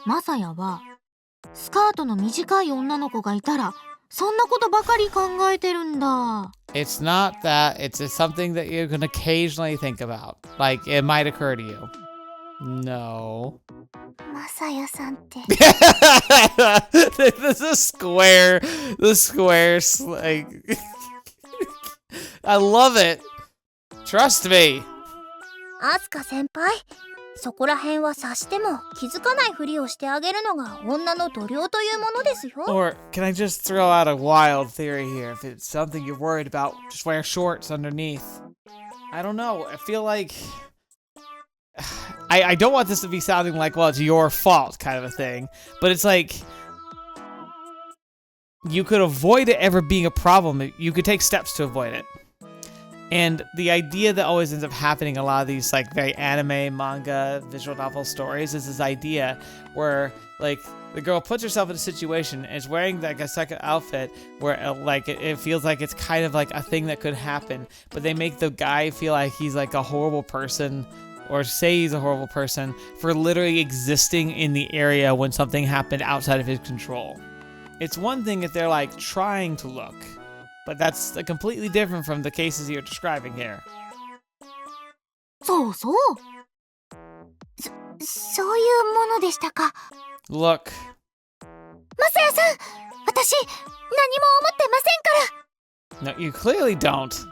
まさやはスカートの短い女の子がいたらそんなことばかり考えてるんだ。 It's not that. It's just something that you can occasionally think about. Like, it might occur to you. No. まさやさんって。the square, like, I love it. Trust me. アスカ先輩、そこら辺は察しても気づかないふりをしてあげるのが女の度量というものですよ。 Or can I just throw out a wild theory here? If it's something you're worried about, just wear shorts underneath. I don't know. I feel like I don't want this to be sounding like, well, it's your fault kind of a thing, but it's like you could avoid it ever being a problem. You could take steps to avoid it. And the idea that always ends up happening in a lot of these like very anime, manga, visual novel stories is this idea where like the girl puts herself in a situation and is wearing like a second outfit where like it feels like it's kind of like a thing that could happen, but they make the guy feel like he's like a horrible person or say he's a horrible person for literally existing in the area when something happened outside of his control. It's one thing if they're like trying to look, but that's completely different from the cases you're describing here. そうそう。そういうものでしたか。 Look. まさやさん、私何も思ってませんから。 No, you clearly don't.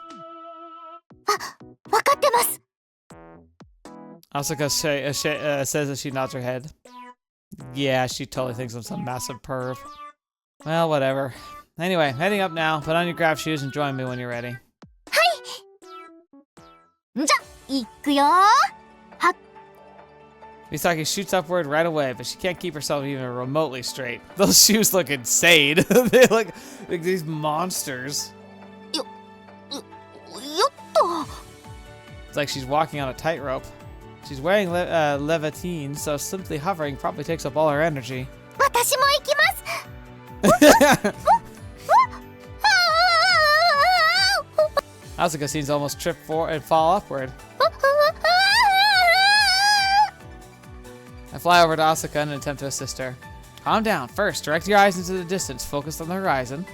わかってます。Asuka says as she nods her head. Yeah, she totally thinks I'm some massive perv. Well, whatever. Anyway, heading up now. Put on your grav shoes and join me when you're ready. じゃ、行くよ。 Misaki shoots upward right away, but she can't keep herself even remotely straight. Those shoes look insane. They look like these monsters. よっと。 It's like she's walking on a tightrope. She's wearing levitine, so simply hovering probably takes up all her energy. 私も行きます。 Asuka seems to almost trip and fall upward. I fly over to Asuka in an attempt to assist her. Calm down. First, direct your eyes into the distance, focused on the horizon.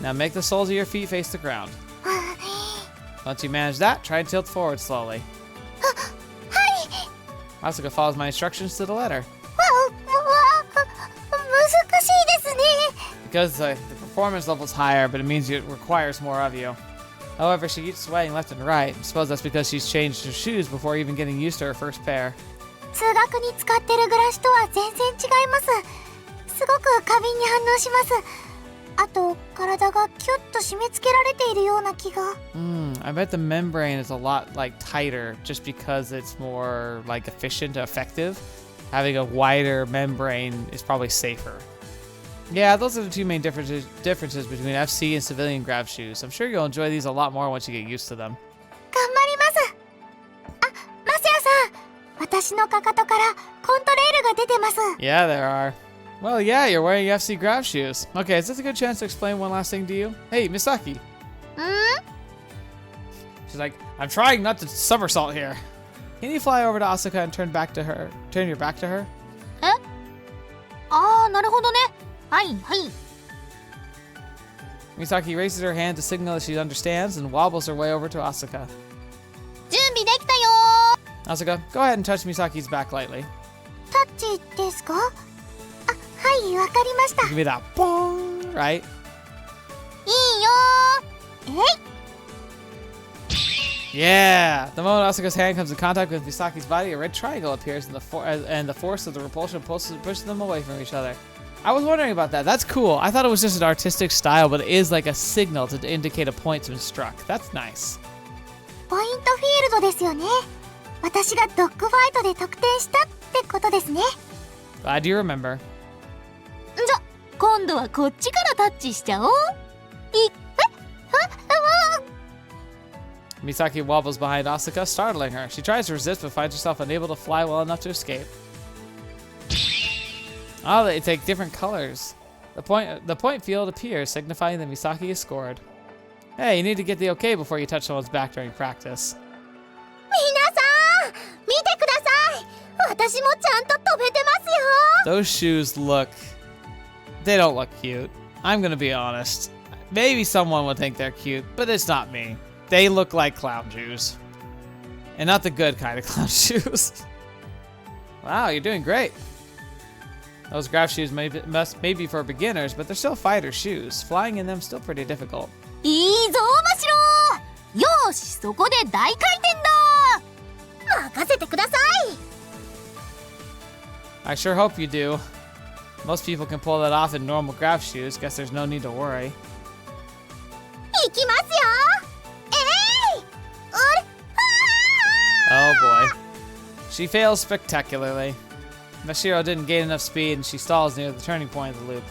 Now make the soles of your feet face the ground. Once you manage that, try and tilt forward slowly. Asuka follows my instructions to the letter. Because the performance level's higher, but it means it requires more of you. However, she keeps swaying left and right. I suppose that's because she's changed her shoes before even getting used to her first pair. 通学に使ってるブラシとは全然違います。すごく過敏に反応します。あと、体がキュッと締め付けられているような気が。I bet the membrane is a lot like tighter just because it's more like efficient, effective. Having a wider membrane is probably safer. Yeah, those are the two main differences between FC and civilian grav shoes. I'm sure you'll enjoy these a lot more once you get used to them. 頑張ります。あ、マスヤさん。私のかかとからコントレールが出てます。 Yeah, there are. Well, yeah, you're wearing FC grav shoes. Okay, is this a good chance to explain one last thing to you? Hey, Misaki. She's like, I'm trying not to somersault here. Can you fly over to Asuka and turn your back to her? え？あー、なるほどね。はいはい。 Misaki raises her hand to signal that she understands and wobbles her way over to Asuka. 準備できたよ。 Asuka, go ahead and touch Misaki's back lightly. タッチですか？あ、はい、わかりました。 Give me that bong, right? いいよ。Yeah! The moment Asuka's hand comes in contact with Misaki's body, a red triangle appears and the force of the repulsion pushes them away from each other. I was wondering about that. That's cool. I thought it was just an artistic style, but it is like a signal to indicate a point's been struck. That's nice. ポイントフィールドですよね。私がドッグファイトで得点したってことですね。 Glad you remember. じゃ、今度はこっちからタッチしちゃおう。Misaki wobbles behind Asuka, startling her. She tries to resist, but finds herself unable to fly well enough to escape. Oh, they take different colors. The point field appears, signifying that Misaki is scored. Hey, you need to get the okay before you touch someone's back during practice. 皆さん、見てください。私もちゃんと飛べてますよ。 Those shoes they don't look cute. I'm gonna be honest. Maybe someone would think they're cute, but it's not me. They look like clown shoes. And not the good kind of clown shoes. Wow, you're doing great. Those grav shoes may be for beginners, but they're still fighter shoes. Flying in them still pretty difficult. いいぞ、マシロ。よーし、そこで大回転だ。任せてください。 I sure hope you do. Most people can pull that off in normal grav shoes. Guess there's no need to worry. 行きますよ。Oh boy. She fails spectacularly. Mashiro didn't gain enough speed and she stalls near the turning point of the loop.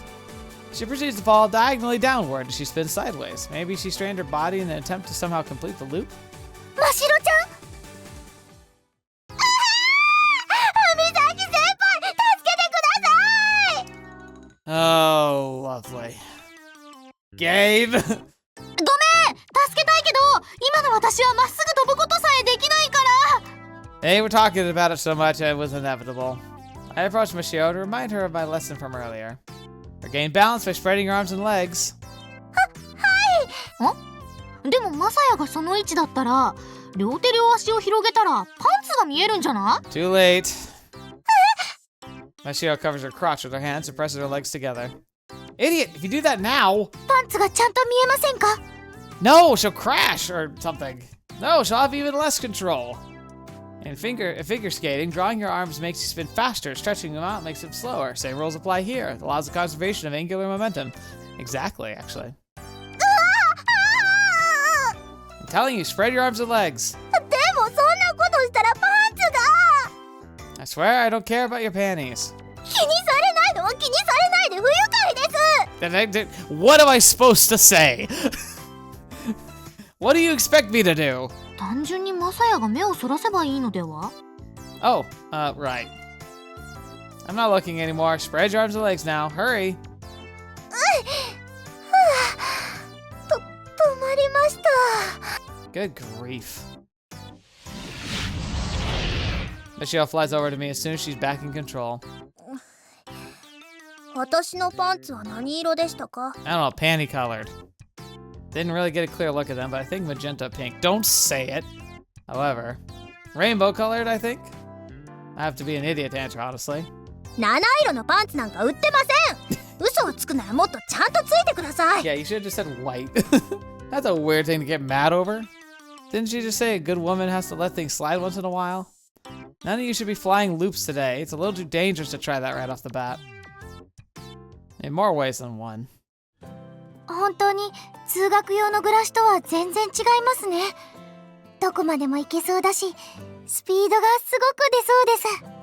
She proceeds to fall diagonally downward as she spins sideways. Maybe she strained her body in an attempt to somehow complete the loop? マシロちゃん。美咲先輩、助けてください。 Oh, lovely. Gabe! ごめん、助けたいけど、今の私はまっすぐ飛ぶことさえできないから。 They were talking about it so much it was inevitable. I approached Mashiro to remind her of my lesson from earlier. Regain balance by spreading your arms and legs. でもマサヤがその位置だったら、両手両足を広げたらパンツが見えるんじゃない？ Too late. Mashiro covers her crotch with her hands and presses her legs together. Idiot! If you do that now... パンツがちゃんと見えませんか？ No, she'll crash or something. No, she'll have even less control. In figure skating, drawing your arms makes you spin faster. Stretching them out makes it slower. Same rules apply here. The laws of conservation of angular momentum. Exactly, actually. I'm telling you, spread your arms and legs. I swear I don't care about your panties. What am I supposed to say? What do you expect me to do? 単純にマサヤが目をそらせばいいのでは? Oh, right. I'm not looking anymore. Spread your arms and legs now. Hurry. 止まりました。 Good grief. Michelle flies over to me as soon as she's back in control. 私のパンツは何色でしたか? I don't know, panty colored. Didn't really get a clear look at them, but I think magenta pink. Don't say it. However, rainbow colored, I think. I have to be an idiot to answer, honestly. 七色のパンツなんか売ってません。嘘をつくならもっとちゃんとついてください。 Yeah, you should have just said white. That's a weird thing to get mad over. Didn't she just say a good woman has to let things slide once in a while? None of you should be flying loops today. It's a little too dangerous to try that right off the bat. In more ways than one. 本当に通学用のブラシとは全然違いますね。どこまでも行けそうだし、スピードがすごく出そうで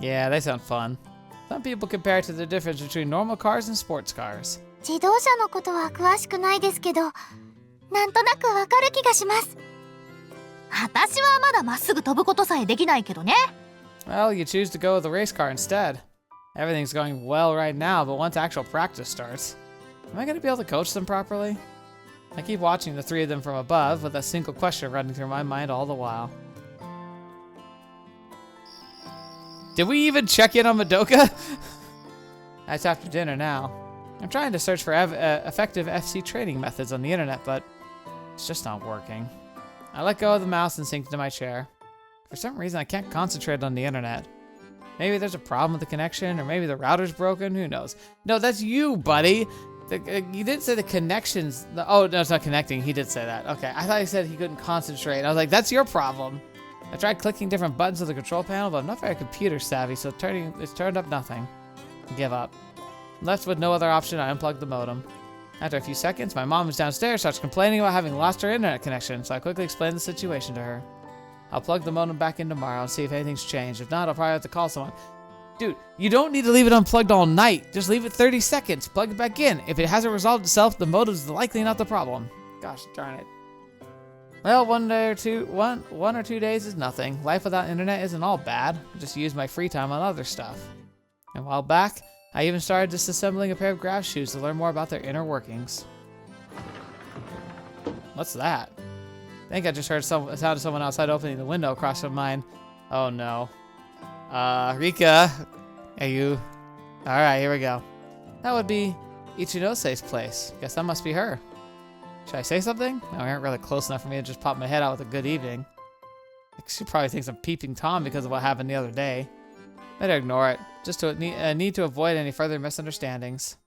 す。 Yeah, they sound fun. Some people compare it to the difference between normal cars and sports cars. 自動車のことは詳しくないですけど、なんとなくわかる気がします。私はまだまっすぐ飛ぶことさえできないけどね。Well, you choose to go with a race car instead. Everything's going well right now, but once actual practice starts, am I going to be able to coach them properly? I keep watching the three of them from above with a single question running through my mind all the while. Did we even check in on Madoka? That's after dinner now. I'm trying to search for effective FC training methods on the internet, but it's just not working. I let go of the mouse and sink into my chair. For some reason, I can't concentrate on the internet. Maybe there's a problem with the connection, or maybe the router's broken, who knows? No, that's you, buddy! You didn't say the connections. Oh, no, it's not connecting. He did say that. Okay, I thought he said he couldn't concentrate. I was like, that's your problem. I tried clicking different buttons of the control panel, but I'm not very computer savvy, so it's turned up nothing. Give up. Left with no other option, I unplugged the modem. After a few seconds, my mom was downstairs, starts complaining about having lost her internet connection, so I quickly explained the situation to her. I'll plug the modem back in tomorrow and see if anything's changed. If not, I'll probably have to call someone. Dude, you don't need to leave it unplugged all night. Just leave it 30 seconds. Plug it back in. If it hasn't resolved itself, the modem's likely not the problem. Gosh darn it. Well, one or 2 days is nothing. Life without internet isn't all bad. I just use my free time on other stuff. And a while back, I even started disassembling a pair of grav shoes to learn more about their inner workings. What's that? I think I just heard the sound of someone outside opening the window across from mine. Oh no. Rika, are you? Alright, here we go. That would be Ichinose's place. Guess that must be her. Should I say something? No, we aren't really close enough for me to just pop my head out with a good evening. She probably thinks I'm peeping Tom because of what happened the other day. Better ignore it. Just to need to avoid any further misunderstandings.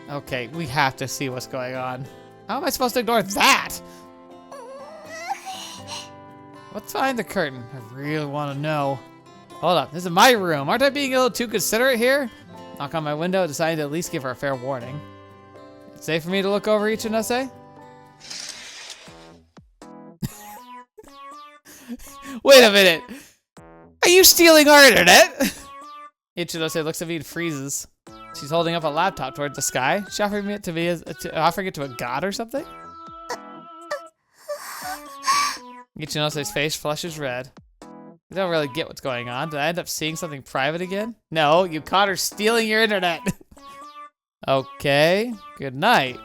Okay, we have to see what's going on. How am I supposed to ignore that? What's behind the curtain? I really want to know. Hold up, this is my room. Aren't I being a little too considerate here? Knock on my window, deciding to at least give her a fair warning. It's safe for me to look over Ichinose? Wait a minute. Are you stealing our internet? Ichinose looks at me and freezes. She's holding up a laptop towards the sky. She's offering it to me offering it to a god or something? Ichinose's face flushes red. I don't really get what's going on. Did I end up seeing something private again? No, you caught her stealing your internet. Okay, good night.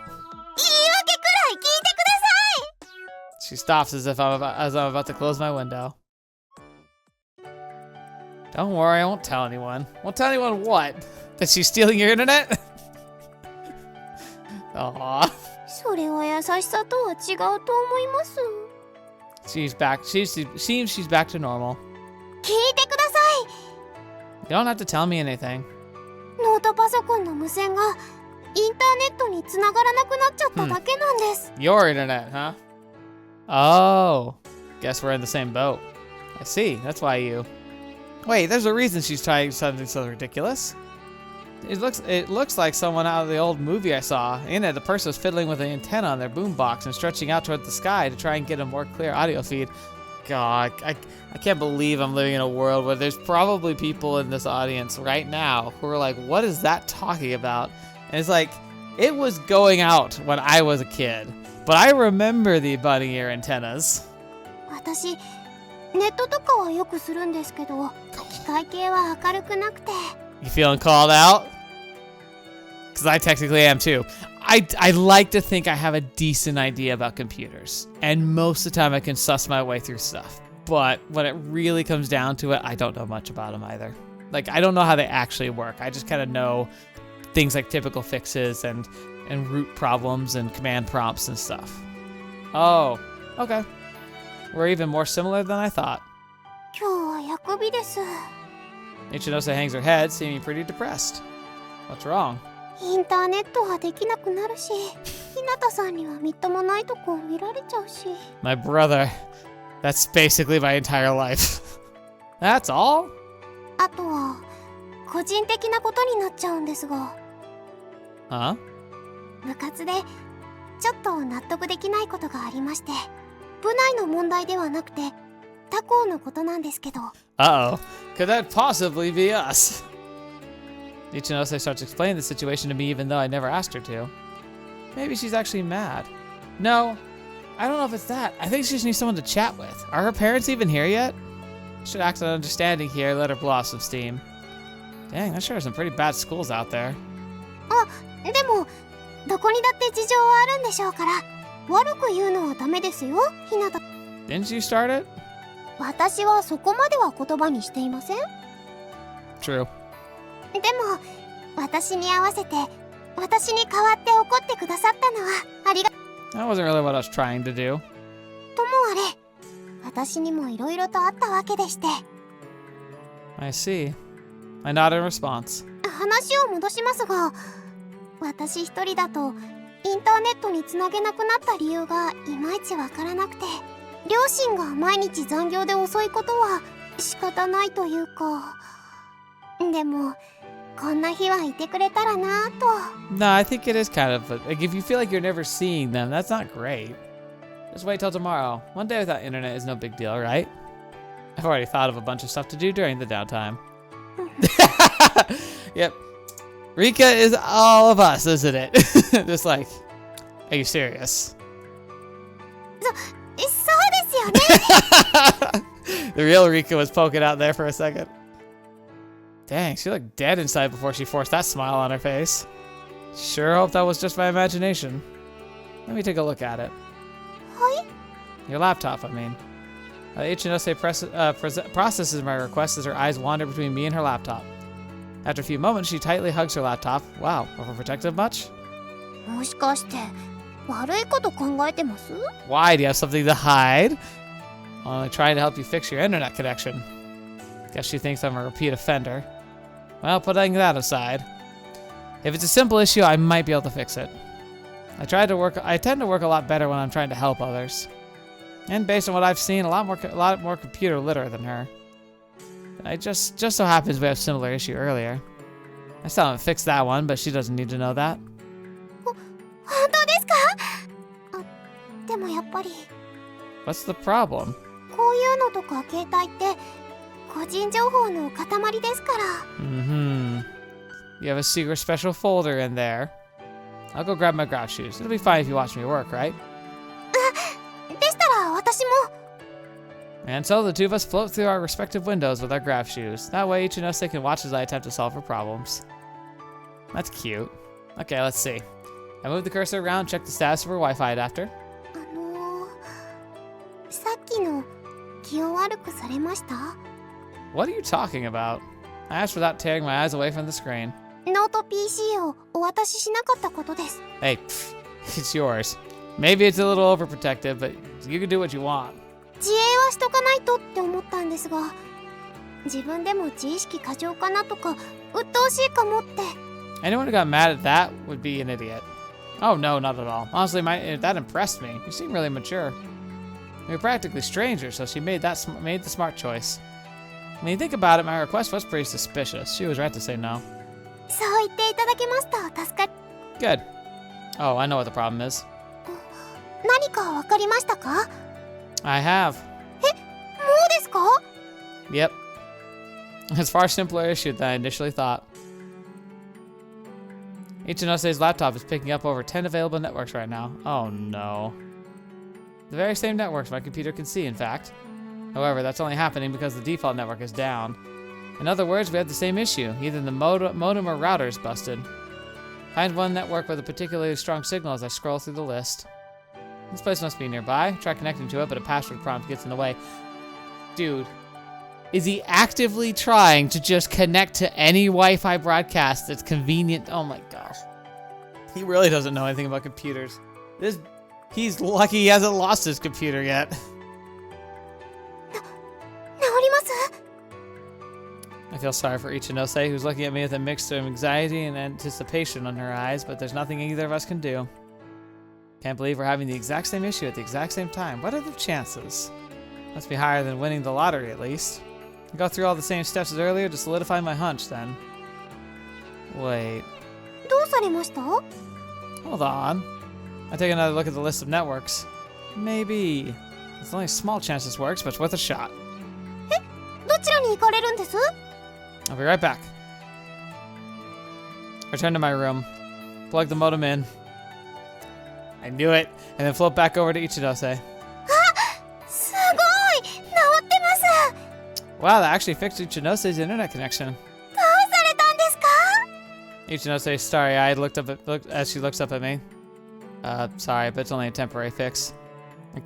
She stops as I'm about to close my window. Don't worry, I won't tell anyone. Won't tell anyone what? That she's stealing your internet? Aww. それは優しさとは違うと思います。 She's back. Seems she's back to normal. 聞いてください。 You don't have to tell me anything. ノートパソコンの無線がインターネットに繋がらなくなっちゃっただけなんです。Your internet, huh? Oh, guess we're in the same boat. I see. That's why you. Wait, there's a reason she's trying something so ridiculous. It looks like someone out of the old movie I saw. In it, the person was fiddling with an antenna on their boombox and stretching out toward the sky to try and get a more clear audio feed. God, I can't believe I'm living in a world where there's probably people in this audience right now who are like, what is that talking about? And it's like, it was going out when I was a kid, but I remember the bunny ear antennas. 私ネットとかはよくするんですけど、機械系は明るくなくて。 You feeling called out? Because I technically am too. I like to think I have a decent idea about computers, and most of the time I can suss my way through stuff. But when it really comes down to it, I don't know much about them either. Like, I don't know how they actually work. I just kind of know things like typical fixes and root problems and command prompts and stuff. Oh, okay. We're even more similar than I thought. 今日は薬日です。 Ichinose hangs her head, seeming pretty depressed. What's wrong? インターネットはできなくなるし、日向さんにはみっともないとこを見られちゃうし。 My brother. That's basically my entire life. That's all? あとは個人的なことになっちゃうんですが。Huh? 部活でちょっと納得できないことがありまして、部内の問題ではなくて他校のことなんですけど。 Uh-oh. Could that possibly be us? Ichinose starts explaining the situation to me even though I never asked her to. Maybe she's actually mad. No, I don't know if it's that. I think she just needs someone to chat with. Are her parents even here yet? Should act on understanding here, let her blow off some steam. Dang, there sure are some pretty bad schools out there. あ、でもどこにだって事情はあるんでしょうから、悪く言うのはダメですよ、ひなた。 Didn't you start it? 私はそこまでは言葉にしていません。 True. でも私に合わせて私に代わって怒ってくださったのはありが That wasn't really what I was trying to do. ともあれ、私にもいろいろとあったわけでして。 I see. I nod in response. 話を戻しますが、私一人だとインターネットにつなげなくなった理由がいまいちわからなくて、両親が毎日残業で遅いことは仕方ないというか。でもこんな日はいてくれたらなぁと。 No, I think it is kind of like if you feel like you're never seeing them, that's not great. Just wait till tomorrow. One day without internet is no big deal, right? I've already thought of a bunch of stuff to do during the downtime. Yep. Rika is all of us, isn't it? Just like, are you serious? そうですよね。 The real Rika was poking out there for a second. Dang, she looked dead inside before she forced that smile on her face. Sure hope that was just my imagination. Let me take a look at it. はい。 Your laptop, I mean. Ichinose processes my request as her eyes wander between me and her laptop. After a few moments, she tightly hugs her laptop. Wow, overprotective much? もしかして悪いこと考えてます？ Why? Do you have something to hide? Only trying to help you fix your internet connection. Guess she thinks I'm a repeat offender. Well, putting that aside, if it's a simple issue, I might be able to fix it. I tend to work a lot better when I'm trying to help others. And based on what I've seen, a lot more computer literate than her. I just so happens we have a similar issue earlier. I still haven't fixed that one, but she doesn't need to know that. 本当ですか？あ、でもやっぱり What's the problem? こういうのとか携帯って個人情報の塊ですから。Mm-hmm. You have a secret special folder in there. I'll go grab my graph shoes. It'll be fine if you watch me work, right? でしたら私も。 And so the two of us float through our respective windows with our graph shoes. That way each of us can watch as I attempt to solve her problems. That's cute. Okay, let's see. I move the cursor around, check the status of her Wi-Fi adapter. さっきの気を悪くされました？ What are you talking about? I asked without tearing my eyes away from the screen. ノート PC をお渡ししなかったことです。 Hey, it's yours. Maybe it's a little overprotective, but you can do what you want. 自衛はしとかないとって思ったんですが、自分でも自意識過剰かなとか鬱陶しいかもって。 Anyone who got mad at that would be an idiot. Oh no, not at all. Honestly, that impressed me. You seem really mature. We were practically strangers, so she made the smart choice. When you think about it, my request was pretty suspicious. She was right to say no. そう言っていただけますと助かり Good. Oh, I know what the problem is. 何かわかりましたか？ I have. もうですか？ Yep. It's far simpler issue than I initially thought. Ichinose's laptop is picking up over 10 available networks right now. Oh no. The very same networks my computer can see, in fact. However, that's only happening because the default network is down. In other words, we have the same issue. Either the modem or router is busted. Find one network with a particularly strong signal as I scroll through the list. This place must be nearby. Try connecting to it, but a password prompt gets in the way. Dude, is he actively trying to just connect to any Wi-Fi broadcast that's convenient? Oh my gosh. He really doesn't know anything about computers. He's lucky he hasn't lost his computer yet. 治ります？ I feel sorry for Ichinose, who's looking at me with a mixture of anxiety and anticipation on her eyes, but there's nothing either of us can do. Can't believe we're having the exact same issue at the exact same time. What are the chances? Must be higher than winning the lottery, at least. I'll go through all the same steps as earlier to solidify my hunch, then. Wait. どうされました？ Hold on. I take another look at the list of networks. Maybe. There's only a small chance this works, but it's worth a shot. どちらに行かれるんです？ I'll be right back. Return to my room. Plug the modem in. I knew it. And then float back over to Ichinose. すごい！治ってます！ Wow, that actually fixed Ichinose's internet connection. どうされたんですか？ Ichinose, starry-eyed, as she looks up at me. Sorry, but it's only a temporary fix. I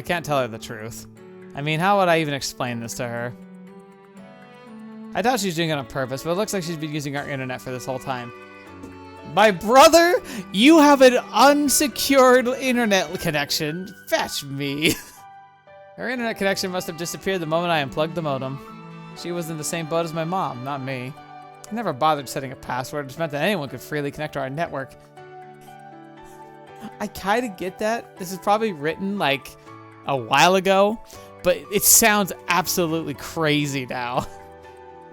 can't tell her the truth. I mean, how would I even explain this to her? I doubt she's doing it on purpose, but it looks like she's been using our internet for this whole time. My brother, you have an unsecured internet connection. Fetch me. Her internet connection must have disappeared the moment I unplugged the modem. She was in the same boat as my mom, not me. I never bothered setting a password, which meant that anyone could freely connect to our network. I kind of get that. This is probably written like a while ago, but it sounds absolutely crazy now.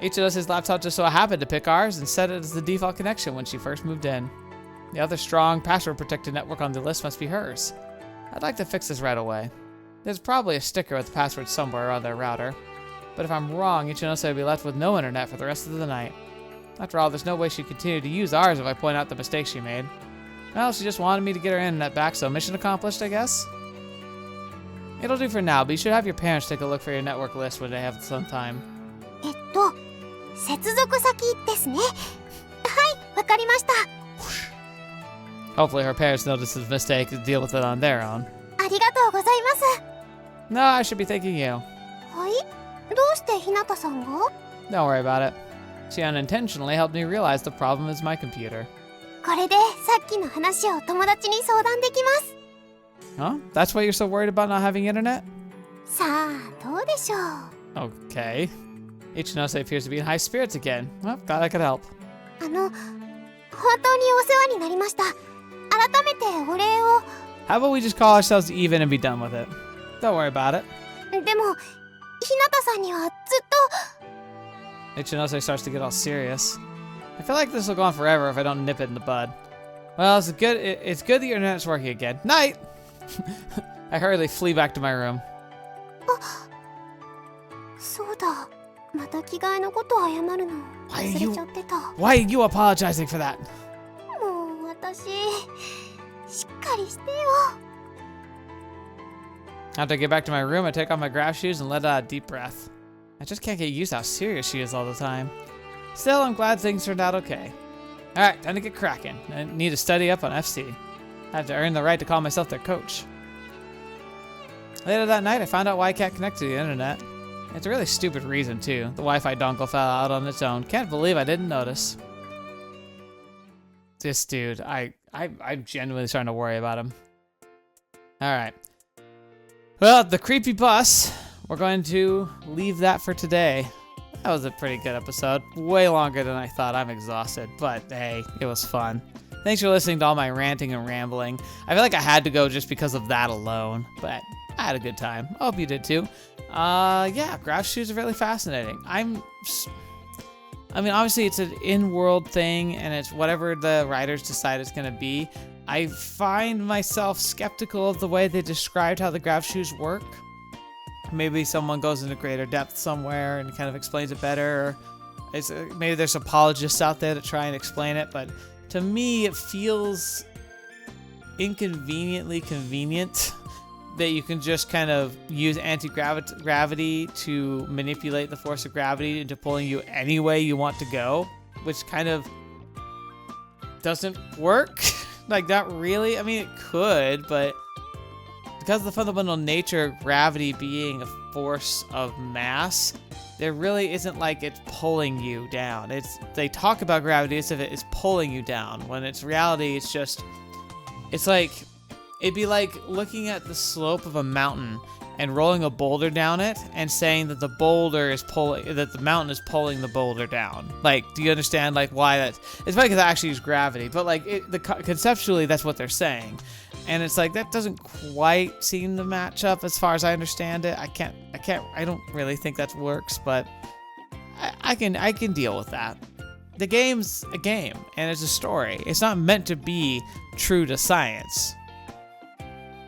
Ichinose's laptop just so happened to pick ours and set it as the default connection when she first moved in. The other strong, password-protected network on the list must be hers. I'd like to fix this right away. There's probably a sticker with the password somewhere on their router. But if I'm wrong, Ichinose will be left with no internet for the rest of the night. After all, there's no way she'd continue to use ours if I point out the mistake she made. Well, she just wanted me to get her internet back, so mission accomplished, I guess? It'll do for now, but you should have your parents take a look for your network list when they have some time. 接続先ですね。はい、わかりました。 Hopefully her parents notice his mistake and deal with it on their own. ありがとうございます。 No, I should be thanking you. はい？どうしてひなたさんが？ Don't worry about it. She unintentionally helped me realize the problem is my computer. これでさっきの話を友達に相談できます。 Huh? That's why you're so worried about not having internet? さあ、どうでしょう。 Okay. Ichinose appears to be in high spirits again. Well, glad I could help. 本当にお世話になりました。改めてお礼を。 How about we just call ourselves even and be done with it? Don't worry about it. でも、ひなたさんにはずっと。 Ichinose starts to get all serious. I feel like this will go on forever if I don't nip it in the bud. Well, it's good the internet's working again. Night! I hurriedly flee back to my room. そうだ。また着替えのことを謝るの忘れちゃってた。Why are you apologizing for that? もう私、しっかりしてよ。 After I get back to my room, I take off my graph shoes and let out a deep breath. I just can't get used to how serious she is all the time. Still, I'm glad things turned out okay. Alright, time to get cracking. I need to study up on FC. I have to earn the right to call myself their coach. Later that night, I found out why I can't connect to the internet. It's a really stupid reason, too. The Wi-Fi dongle fell out on its own. Can't believe I didn't notice. This dude, I'm genuinely starting to worry about him. Alright. Well, the creepy bus, we're going to leave that for today. That was a pretty good episode. Way longer than I thought. I'm exhausted, but hey, it was fun. Thanks for listening to all my ranting and rambling. I feel like I had to go just because of that alone, but I had a good time. I hope you did too. Yeah, grav shoes are really fascinating. I mean, obviously it's an in-world thing, and it's whatever the writers decide it's going to be. I find myself skeptical of the way they described how the grav shoes work. Maybe someone goes into greater depth somewhere and kind of explains it better. Maybe there's apologists out there that try and explain it, but to me it feels inconveniently convenient that you can just kind of use anti-gravity to manipulate the force of gravity into pulling you any way you want to go, which kind of doesn't work. Like, not really. I mean, it could, but because of the fundamental nature of gravity being a force of mass, there really isn't like it's pulling you down. They talk about gravity as if it is pulling you down, when it's reality, it's like, it'd be like looking at the slope of a mountain and rolling a boulder down it and saying that the mountain is pulling the boulder down. Like, do you understand like why that's? It's funny because I actually use gravity, but like conceptually that's what they're saying, and it's like that doesn't quite seem to match up as far as I understand it. I don't really think that works, but I can deal with that. The game's a game and it's a story. It's not meant to be true to science,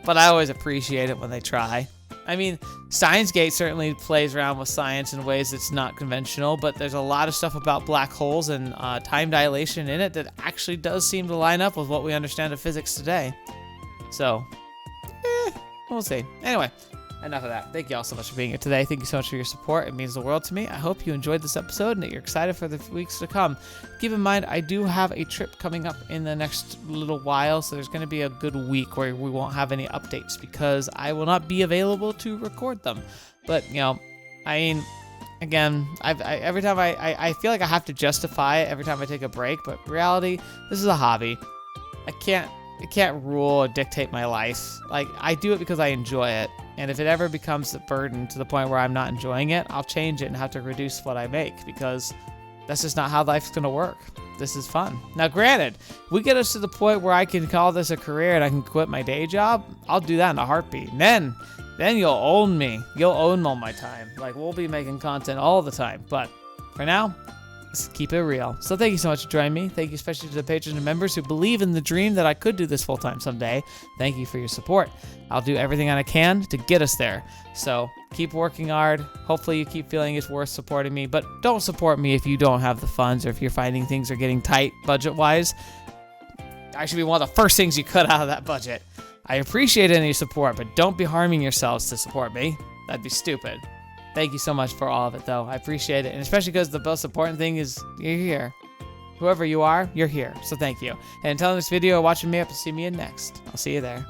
but I always appreciate it when they try. I mean, Steins Gate certainly plays around with science in ways that's not conventional, but there's a lot of stuff about black holes and time dilation in it that actually does seem to line up with what we understand of physics today. So, we'll see. Anyway, enough of that. Thank you all so much for being here today. Thank you so much for your support. It means the world to me. I hope you enjoyed this episode and that you're excited for the weeks to come. Keep in mind, I do have a trip coming up in the next little while, so there's going to be a good week where we won't have any updates because I will not be available to record them. But, you know, I mean, again, every time I feel like I have to justify it every time I take a break, but in reality, this is a hobby. I can't rule or dictate my life. Like, I do it because I enjoy it. And if it ever becomes a burden to the point where I'm not enjoying it, I'll change it and have to reduce what I make because that's just not how life's going to work. This is fun. Now, granted, we get us to the point where I can call this a career and I can quit my day job, I'll do that in a heartbeat. And then you'll own me. You'll own all my time. Like, we'll be making content all the time. But for now, let's keep it real. So thank you so much for joining me. Thank you especially to the patrons and members who believe in the dream that I could do this full-time someday. Thank you for your support. I'll do everything I can to get us there. So keep working hard. Hopefully you keep feeling it's worth supporting me, but don't support me if you don't have the funds or if you're finding things are getting tight budget-wise. I should be one of the first things you cut out of that budget. I appreciate any support, but don't be harming yourselves to support me. That'd be stupid. Thank you so much for all of it, though. I appreciate it, and especially because the most important thing is you're here. Whoever you are, you're here, so thank you. And until next video, watching me up and see me in next. I'll see you there.